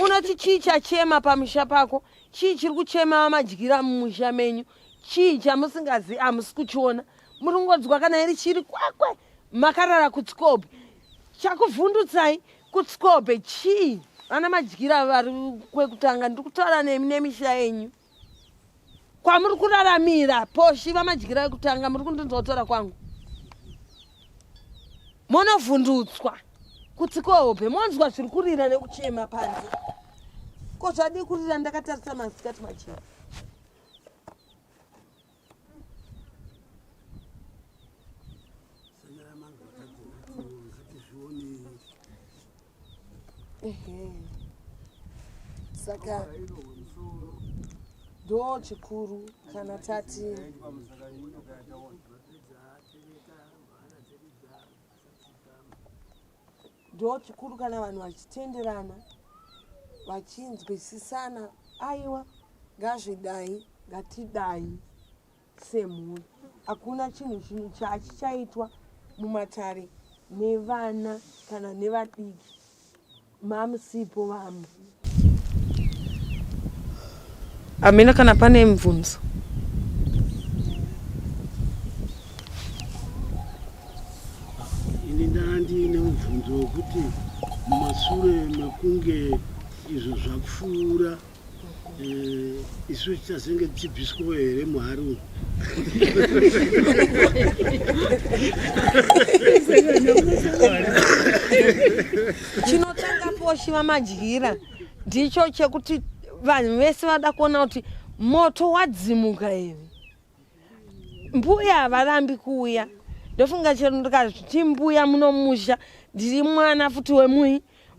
unoti chii chachema pamusha pako chii chiri kuchema madyira mumusha menyu chii chamusingazivi hamusi kuchiona muri kungodzwa kana iri chiri kwakwe makarara kutsikobe chakuvhundutsai kutsikobe chii vana madyira vari kwekutanga ndiri kutaura nemi nemisha yenyu kwamuri kuraramira poshi vamadyira vekutanga muri kundinzotora kwangu munovhundutswa kutsikobe monzwa zviri kurira nekuchema panze ko zvadii kurira ndakatarisa masikati machena saka ndo chikuru kana tati ndo chikuru kana vanhu vachitenderana vachinzwisisana aiwa ngazvidai ngatidai semhuri hakuna chinhu chinhu chachichaitwa mumatare nevana kana nevadiki mamusipo vamwe. Amina kana pane mubvunzo. Ini ndandine mubvunzo wekuti mumashure mekunge izvo zvapfuura isu tichazenge tichibviswa here muhari umu? Chinotanga poshiva madyira ndicho chekuti vanhu vese vada kuona kuti moto wadzimuka here. Mbuya havarambi kuuya. Ndofunga chero ndikati mbuya munomusha ndiri mwana futi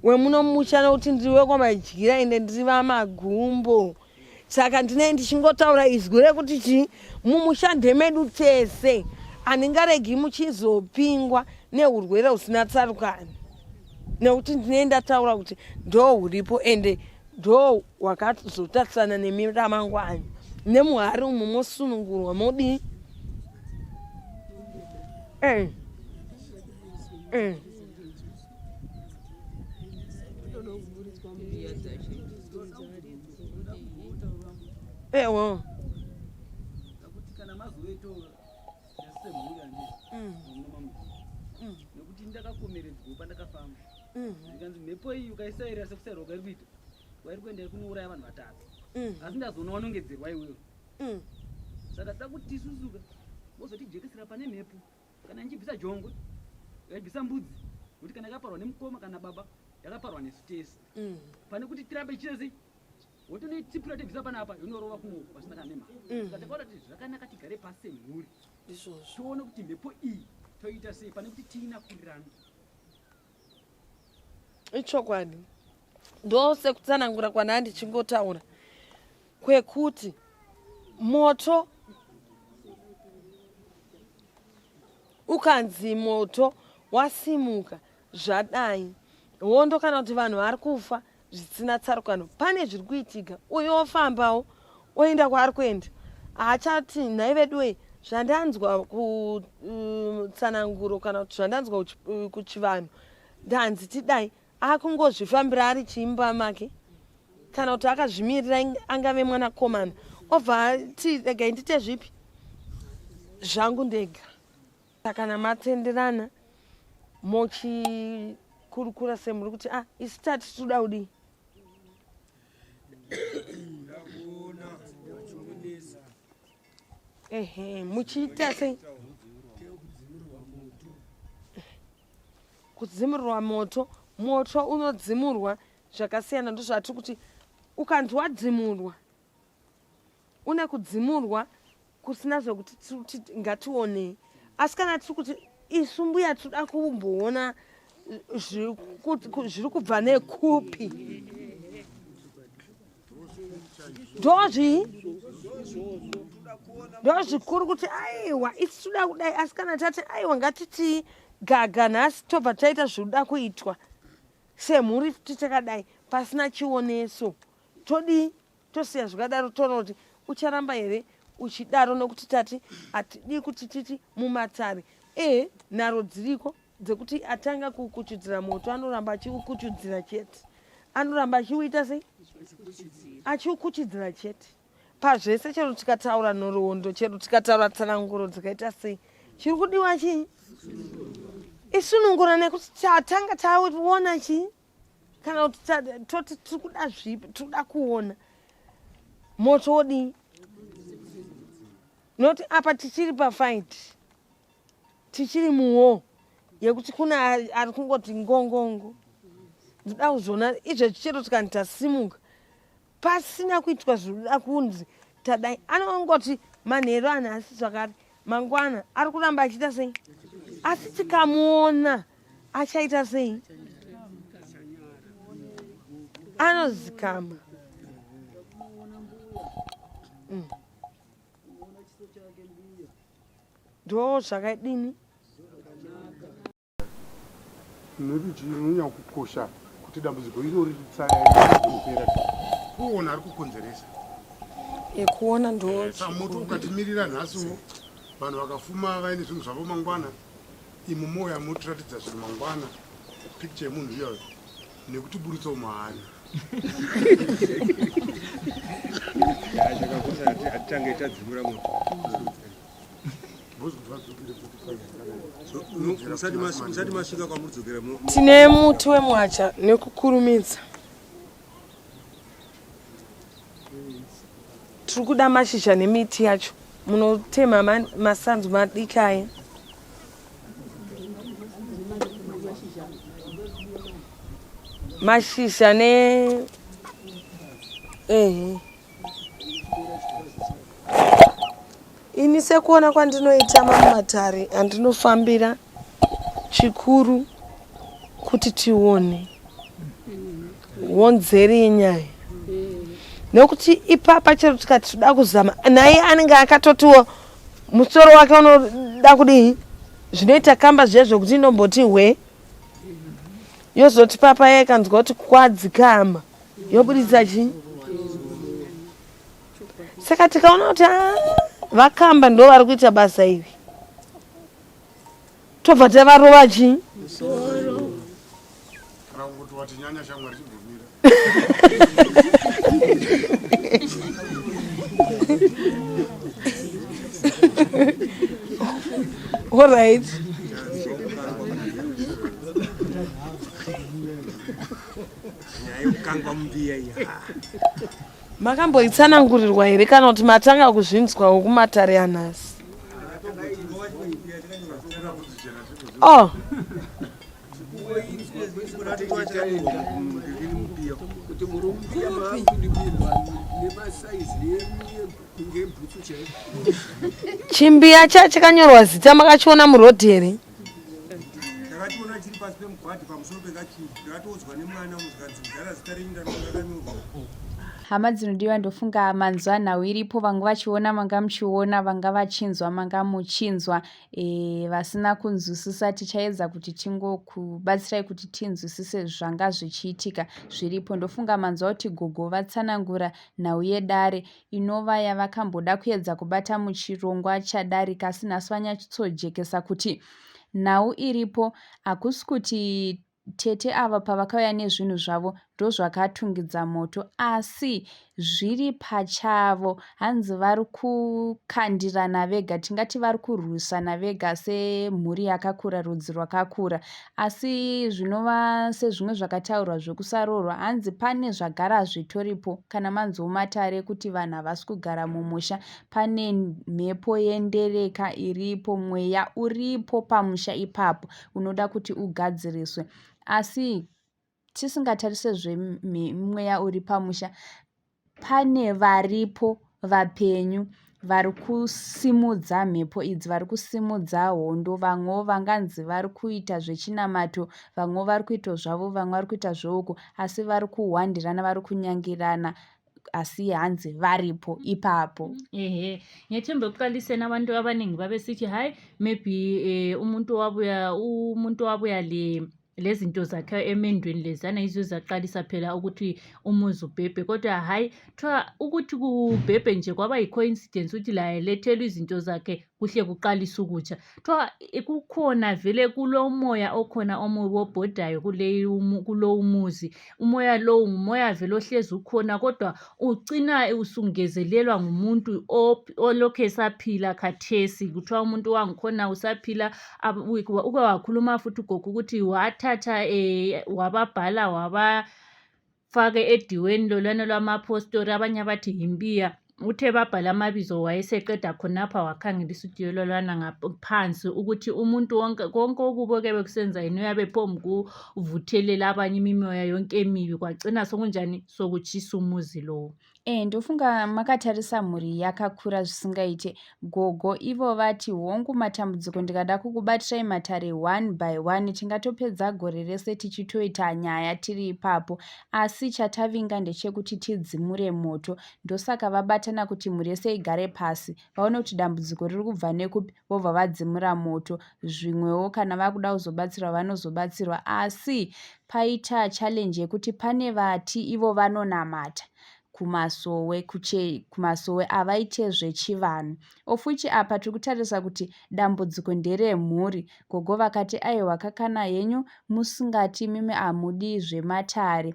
wemunomusha nokuti ndiri wekwamadyira ende ndiri vamagumbo. Saka ndinenge ndichingotaura izwi rekuti chi mumushande medu tese handingaregi muchizopingwa neurwere husina tsarukano. Nekuti ndinenge ndataura kuti ndo huripo ende ndo hwakazotarisana nemiramangwani. Nemuhari umu mosunungurwa modi. Ewo. Nekuti ndakakomeredzwa pandakafamba ndikanzi mhepo iyi ukaisaira sekusairwa kwairi kuita wairi kuenda kunouraya vanhu vatatu asi ndazoona wanongedzerwa iwewe. Saka takuti isusuka wozotijekesera pane mhepo kana nchibvisa jongwe yaibvisa mbudzi kuti kana yakaparwa nemukoma kana baba yakaparwa nesu tese pane kuti tirambe chirese wotonoitsipura tebvisa panapa yonorova kumaoko pasina kana nemhaka. Saka takaona kuti zvakanaka tigare pasi semhuri tione kuti mhepo iyi toita sei pane kuti tiinakurirana. Ichokwadi ndose kutsanangura kwandandichingotauura kwekuti moto ukanzi moto wasimuka zvadai hondo kana kuti vanhu vari kufa zvisina tsarukano pane zviri kuitika uyo ofambawo oenda kwaari kuenda haachati nhai vedu wei zvandanzwa kutsananguro kana kuti zvandanzwa kuchivanhu ndanzi tidai akungozvifambira ari chiimba make kana kuti akazvimirira angave mwanakomana obva ati regai ndite zvipi zvangu ndega. Kana matenderana mochikurukura semuri kuti isi tati toda kudii muchiita sei kudzimurirwa moto unodzimurwa zvakasiyana ndozvatiri kuti ukanzi wadzimurwa une kudzimurwa kusina zvekuti ngationei. Asi kana tiri kuti isu mbuya toda kumboona zviri kubva nekupi ndozvikuru kuti aiwa isi toda kudai. Asi kana tati aiwa ngatiti gaga nhasi tobva taita zvoda kuitwa semhuri titakadai pasina chioneso todii tosiya zvakadaro toona kuti ucharamba here uchidaro nokuti tati hatidii kuti titi mumatare nharo dziriko dzekuti atanga kukuchudzira moto anoramba achiukuchudzira chete anoramba achiuita sei achiukuchudzira chete pazvese chero tikataura nhoroondo chero tikataura tsananguro dzikaita sei chiri kudiwa chii isunungura nekuti tatanga taona chii kana kuti toti tiri kuda zvipi tiri kuona moto wodii noti apa tichiri pafight tichiri muwo yekuti kuna ari kungoti ngongongo ndida kuzona izvezvi chero tikani tasimuka pasina kuitwa zvoda kunzi tadai anongoti manheru anhasi zvakare mangwana ari kuramba achiita sei asi tikamuona achaita sei anozikama ndo zvakadini nokuti unonya kukosha kuti dambudziko irori ritsayapera kuona ari kukonzeresa kuona ndo samoto ukatimirira nhasiwo vanhu vakafuma vaine zvinhu zvavo mangwana imo moya motiratidza zvinhu mangwana picture yemunhu iyoyo nekuti burutsa umahari atange tadzimura moto musati masvika kwamudzokera tine muti wemwacha nekukurumidza tiri kuda mashizha nemiti yacho munotema masanzu madiki aya mashizha ne ini sekuona kwandinoita mamatare andinofambira chikuru kuti tione wonzeri yenyaya nekuti ipapa chero tikati toda kuzama naye anenge akatotiwo musoro wake unoda kudii zvinoita kamba zvezvo kuti inomboti hwe yozoti papa yakanzwa kuti kwadzikama yobudisa chi saka tikaona kuti vakamba ndo vari kuita basa iri tobva tavarova chi kana kuti wati nyanya shamwari chibvumira all right makamboitsanangurirwa here kana kuti matanga kuzvinzwawo kumatare anhasi kuti murumbia makudimirwa nemasaizi ngebhutsu chaipo chimbiya chakanyorwa zita makachiona murodhi here takationa chiri pasi pemugwadhi pamusoro pekachii takatoudzwa nemwana muzikadzi kugara zita renyu ndanoakanyorwa hama dzinodiwa ndofunga manzwanhau iripo vanga vachiona manga muchiona vanga vachinzwa manga muchinzwa vasina kunzwisisa tichaedza kuti tingokubatsirai kuti tinzwisise zvanga zvichiitika zviripo ndofunga manzwa kuti gogo vatsanangura nhau yedare inova yavakamboda kuedza kubata muchirongwa chadarika asi nhasi vanyatsojekesa kuti nhau iripo hakusi kuti tete ava pavakauya nezvinhu zvavo ndozvakatungidza moto asi zviri pachavo hanzi vari kukandirana vega tingati vari kurwisana vega semhuri yakakura rudzi rwakakura asi zvinova sezvimwe zvakataurwa zvekusaroorwa hanzi pane zvagara zvitoripo kana manzwa Matare kuti vanhu havasi kugara mumusha pane mhepo yendereka iripo mweya uripo pamusha ipapo unoda kuti ugadziriswe asi tisingatarise zvemweya uri pamusha pane varipo vapenyu vari kusimudza mhepo idzi vari kusimudza hondo vamwewo vanganzi vari kuita zvechinamato vamwewo vari kuita zvavo vamwe vari kuita zveuko asi vari kuhwandirana vari kunyangirana asi hanzi varipo ipapo nyathembe abantu abaningi babesithi hayi maybe umuntu wabuya lezinto zakhe emendweni lezana yizo zaqalisa phela ukuthi umuzi ubhebhe kodwa hayi kuthiwa ukuthi kubhebhe nje kwaba yi-coincidence ukuthi la elethelwe izinto zakhe kuhle kuqalisa ukutsha kuthiwa kukhona vele kulo moya okhona omubi obhodayo kulo umuzi umoya lowo ngumoya vele ohlezi ukhona kodwa ugcina usungezelelwa ngumuntu olokhu esaphila khathesi kuthiwa umuntu wangikhona usaphila uke wakhuluma futhi ugogo ukuthi wathatha wababhala wabafake ediweni lolwana lwamapositori abanye abathi yimbiya uthe babhala amabizo wayeseqeda khonapha wakhangelisa udiyo lolwana ngaphansi ukuthi umuntu konke okubo kebe kusenza yena uyabe phomu kuvuthelela abanye imimoya yonke emibi kwagcina sokunjani sokutshisa umuzi lowo Ndofunga makatarisa mhuri yakakura zvisingaite. Gogo ivo vati hongu matambudziko ndikada kukubatirai Matare 1 by 1 tingatopedza gore rese tichitoita nyaya tiri ipapo, asi chatavinga ndechekuti tidzimure moto. Ndosaka vabatana kuti mhuri yese igare pasi vaone kuti dambudziko riri kubva nekupi, vobva vadzimura moto. Zvimwewo kana vakuda kuzobatsirwa vanozobatsirwa, asi paita challenge yekuti pane vati ivo vanonamata kumasowe avaite zvechivanhu. Ofuchi apa tiri kutarisa kuti dambudziko nderemhuri. Gogo vakati aiwa kakana yenyu musingati mimi hamudi zvematare,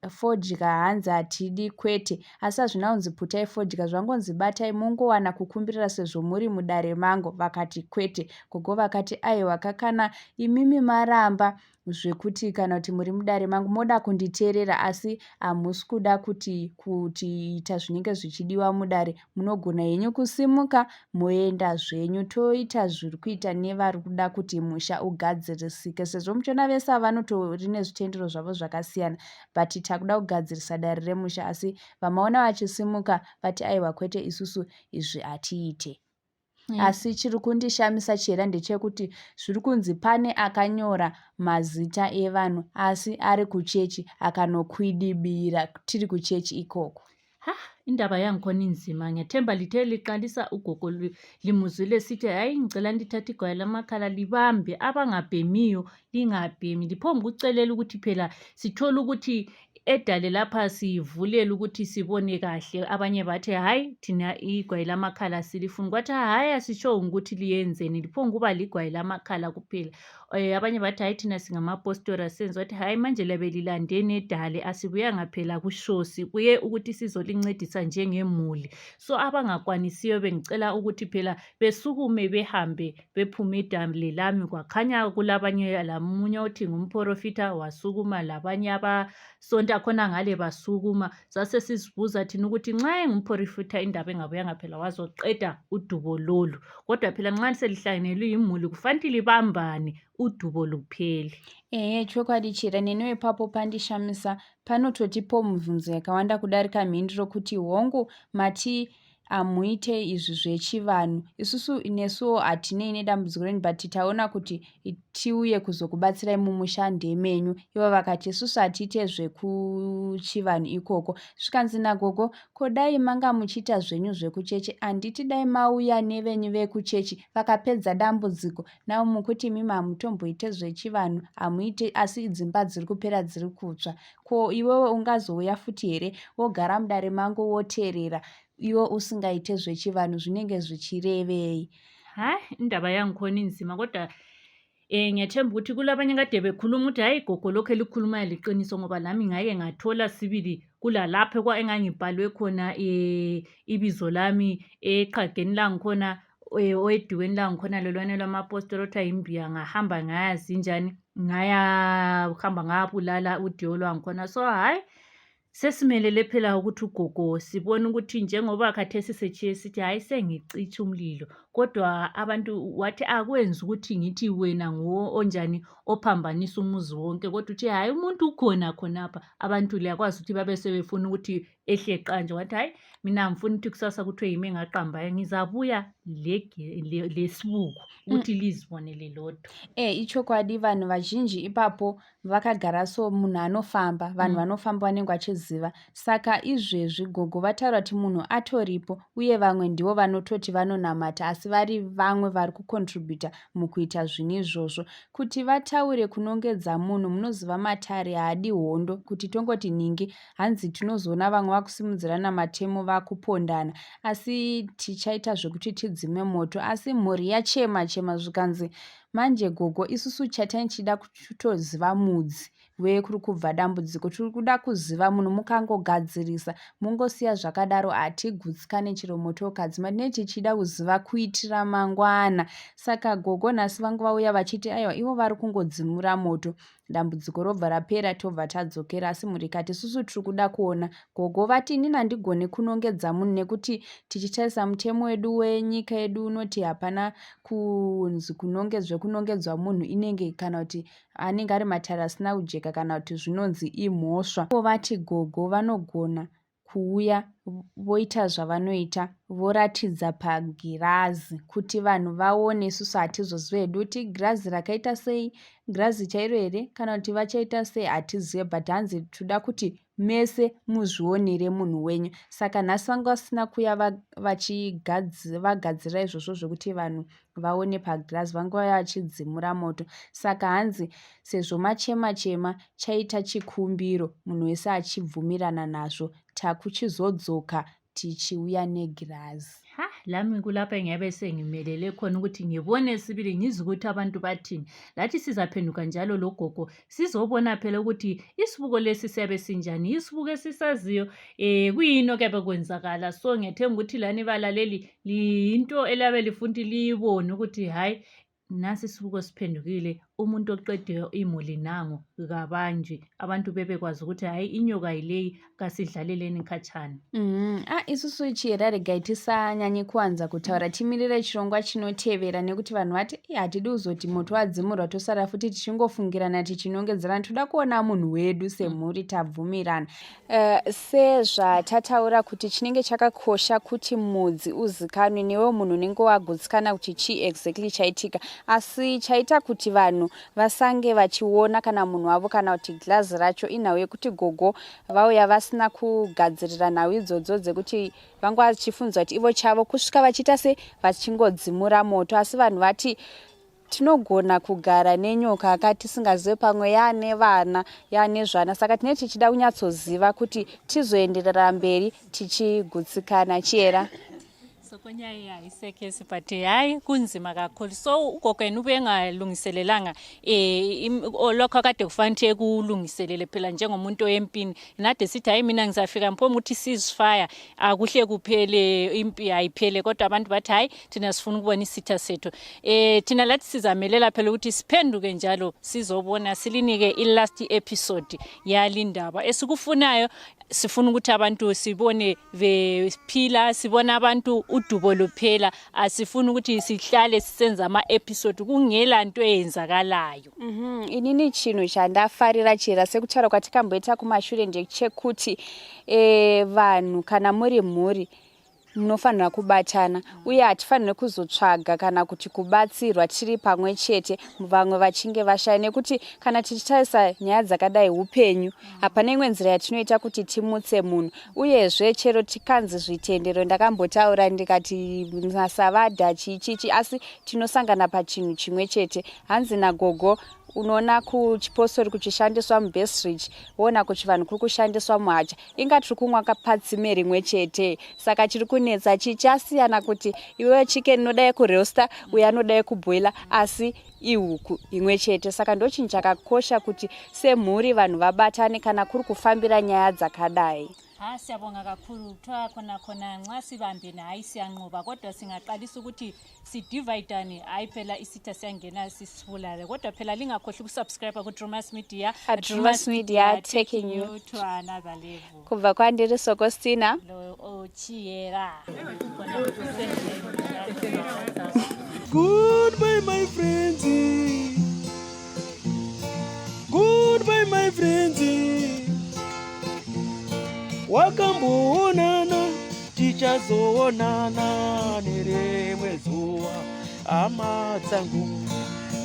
fodya hanzi hatidi, kwete, asi hazvina kunzi putai fodya, zvangonzi batai mungowana kukumbirira sezvo muri mudare mango. Vakati kwete. Gogo vakati aiwa kakana imimi maramba zvekuti kana kuti muri mudare mangu moda kunditeerera asi hamusi kuda kutiita zvinenge zvichidiwa mudare, munogona henyu kusimuka moenda zvenyu, toita zviri kuita nevari kuda kuti musha ugadzirisike, sezvo muchiona vese vanotori nezvitendero zvavo zvakasiyana, but takuda kugadzirisa dare remusha, asi vamaona vachisimuka vati aiwa kwete isusu izvi hatiite. Asi chiri kundishamisa chera ndechekuti zviri kunzi pane akanyora mazita evanhu asi ari kuchechi akanokwidibira tiri kuchechi ikoko. Indaba yangikhona inzima, ngiyathemba lithe liqalisa ugogo limuzwile sithi hayi ngicela ndithathe igwayi lamakhala libambe, abangabhemiyo lingabhemi. Ndiphomba ukucelela ukuthi phela sithola ukuthi edale lapha sivulela ukuthi sibone kahle. Abanye bathi hayi thina igwayi lamakhala silifuni, kwathi hayi asisho ukuthi liyenzeni, liphonga ukuba ligwayi lamakhala kuphela. Abanye bathi hayi thina singamapositori asenza, wathi hayi manje labe lilandeni edale, asibuyanga phela kushosi, kuye ukuthi sizolincedisa njengemuli. So abangakwanisiyo bengicela ukuthi phela besukume behambe bephume idale lami. Kwakhanya kulabanye, lamunye othi ngumprofita wasukuma, labanye abasonta khona ngale basukuma. Sase sizibuza thina ukuthi nxa engumprofita indaba engabuyanga phela wazoqeda udubo lolu, kodwa phela nxa selihlanganelwe yimuli kufanele libambane udubo luphele. Chokwadi chira neniwe papo pandishamisa panototipo mibvunzo yakawanda kudarika mhinduro kuti hongu mati hamuite izvi zvechivanhu, isusu nesuwo hatinei nedambudziko renyu, but taona kuti tiuye kuzokubatsirai mumusha ndemenyu. Ivo vakati isusu hatiite zvekuchivanhu ikoko. Zvikanzi nagogo, ko dai manga muchiita zvenyu zvekuchechi, handiti dai mauya nevenyu vekuchechi vakapedza dambudziko, navo mukuti mimi hamutomboite zvechivanhu, hamuite, asi dzimba dziri kupera dziri kutsva. Ko iwewe ungazouya futi here wogara mudare mangu woteerera iwo usingaite zvechivanhu, zvinenge zvichirevei? Indaba yangikhona inzima, kodwa ngiyathemba ukuthi kulabanye kade bekhuluma ukuthi hayi gogo lokho elikhulumayo liqiniso, ngoba lami ngake ngathola sibili kulalapho engangibhalwe khona ibizo lami eqhageni langikhona, owedukweni langikhona lolwane lwamapositori othiwa yimbiya, ngahamba ngayazinjani, ngayahamba ngayabulala udiwo lwangikhona. So hayi sesimelele phela ukuthi ugogo sibone ukuthi njengoba khathesi setshiye sithi hayi sengicitsha umlilo, kodwa abantu wathi akwenzi ukuthi ngithi wena nguwo onjani ophambanisa umuzi wonke, kodwa uthi hayi umuntu ukhona khonapha, abantu liyakwazi ukuthi babe sebefuna ukuthi ehle qanje. Wathi hayi mina ngifuna ukuthi kusasa kuthiwe yimi engaqambayo, ngizabuya lesibuko ukuthi lizibonele lodwa. Ichokwadi vanhu vazhinji ipapo vakagara so munhu anofamba, vanhu vanofamba vanenge vachiziva. Saka izvezvi gogo vataura kuti munhu atoripo uye vamwe ndivo vanototi vanonamata, asi vari vamwe vari kukontributa mukuita zvinhu izvozvo. Kuti vataure kunongedza munhu, munoziva Matare haadi hondo kuti tongoti ningi, hanzi tinozoona vamwe vakusimudzirana matemo vakupondana, asi tichaita zvekuti tidzime moto. Asi mhuri yachema zvikanzi manje gogo isusu chatanichida kutoziva mudzi wekuri kubva dambudziko, tiri kuda kuziva munhu mukangogadzirisa mungosiya zvakadaro hatigutsikane chero moto ukadzima, tinenge tichida kuziva kuitira mangwana. Saka gogo nhasi vangu vauya vachiti aiwa ivo vari kungodzimura moto, dambudziko robva rapera tobva tadzokera. Asi mhuri ikati isusu tiri kuda kuona. Gogo vati inini handigoni kunongedza munhu nekuti tichitarisa mutemo wedu wenyika yedu unoti hapana kunzi kunongedzwa munhu inenge kana kuti anenge ari Matare asina kujeka kana kuti zvinonzi imhosva. Vati gogo vanogona kuuya voita zvavanoita voratidza pagirazi kuti vanhu vaone. Isusu hatizozivi hedu kuti girazi rakaita sei, girazi chairo here, kana kuti vachaita sei hatizive, but hanzi toda kuti mese muzvionere munhu wenyu. Saka nhasi vanga vasina kuya vagadzira izvozvo zvokuti vanhu vaone pagirazi, vanga vachidzimura moto. Saka hanzi sezvo machema chaita chikumbiro, munhu wese achibvumirana nazvo, takuchizodzoka tichiuya negirazi. Lami kulapha ngiyabe sengimelele khona ukuthi ngibone sibili ngizwe ukuthi abantu bathini. Lathi sizaphenduka njalo logogo sizobona phela ukuthi isibuko lesi siyabe sinjani, isibuko esisaziyo kuyini okuyabe kwenzakala. So ngiyethemba ukuthi lani balaleli into elabe lifunti liyibone ukuthi hayi nasi isibuko siphendukile, umuntu oqede imuli nango kabanje, abantu bebekwazi ukuthi hayi inyoka yileyi kasidlaleleni khatshana. Isusu chiyera regai tisanyanye kuwanza kutaura, timirire chirongwa chinotevera, nekuti vanhu vati hatidi kuzoti moto wadzimurwa tosara futi tichingofungirana tichinongedzerana. Toda kuona munhu wedu semhuri tabvumirana. Sezvatataura kuti chinenge chakakosha kuti mudzi uzikanwe newe munhu unenge wagutsikana kuti chii exactly chaitika, asi chaita kuti vanhu vasange vachiona kana munhu wavo kana kuti gilazi racho inhau yekuti gogo vauya vasina kugadzirira nhau idzodzo dzekuti vanga vachifunzwa kuti ivo chavo kusvika vachiita se vachingodzimura moto. Asi vanhu vati tinogona kugara nenyoka akatisingazive, pamwe yaane vana yaane zvana, saka tinenge tichida kunyatsoziva kuti tizoenderera mberi tichigutsikana. Chiyera sokonyai hayisekesi but hayi kunzima kakhulu. So ugogo yena ube engalungiselelanga lokho akade kufanele kulungiselele phela njengomuntu empini. Nade sithi hayi mina ngizafika mpho ukuthi ceasefire akuhle kuphele impi ayiphele, kodwa abantu bathi hayi thina sifuna ukubona isitha sethu. Thina lathi sizamelela phela ukuthi siphenduke njalo sizobona silinike i-last episode yalindaba esikufunayo. Sifuna ukuthi abantu sibone bephila, sibona abantu udubo luphela, asifuna ukuthi sihlale sisenza ama-episode kungela nto eyenzakalayo. Inini chinhu chandafarira chera sekutaura kwatikamboita kumashure ndechekuti vanhu kana muri mhuri munofanira kubatana, uye hatifaniri kuzotsvaga kana kuti kubatsirwa tiri pamwe chete vamwe vachinge vashaya, nekuti kana tichitarisa nyaya dzakadai upenyu hapana imwe nzira yatinoita kuti timutse munhu. Uyezve chero tikanzi zvitendero, ndakambotaura ndikati nasavadha chichichi, asi tinosangana pachinhu chimwe chete. Hanzi nagogo unoona kuchipostori kuchishandiswa mubesridge, woona kuti vanhu kuri kushandiswa muhacha, inga tiri kumwa patsime rimwe chete. Saka chiri kunetsa chichasiyana kuti iwe chicken inodai kurosta, uye anodai kubhoila, asi ihuku imwe chete. Saka ndo chinhu chakakosha kuti semhuri vanhu vabatane kana kuri kufambira nyaya dzakadai. Siyabonga kakhulu khona nxa sibambene hayi siyanqoba, kodwa singaqalisa ukuthi sidividane hayi phela isitha siyangena sisibulale. Kodwa phela lingakhohlwa ukusubscribe ku Drewmas Media. Drewmas Media taking you to another level. Kubva kwandiri Sokostina Chiyera. Goodbye my friends, goodbye my friends, wakamboonana tichazoonana nerimwe zuva hama dzangu.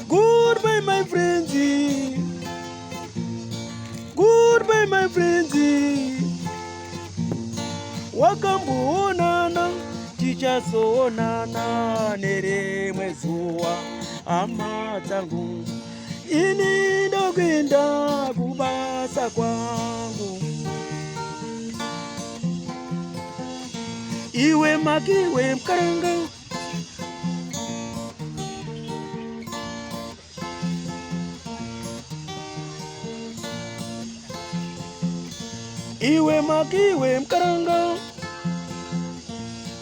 Goodbye my friends, goodbye my friends, wakamboonana tichazoonana nerimwe zuva hama dzangu. Ini ndokwenda kubasa kwangu, iwe makiwe mkaranga, iwe makiwe mkaranga,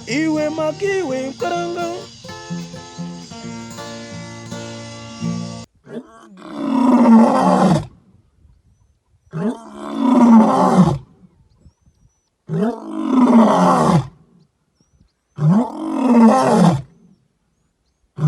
iwe makiwe mkaranga.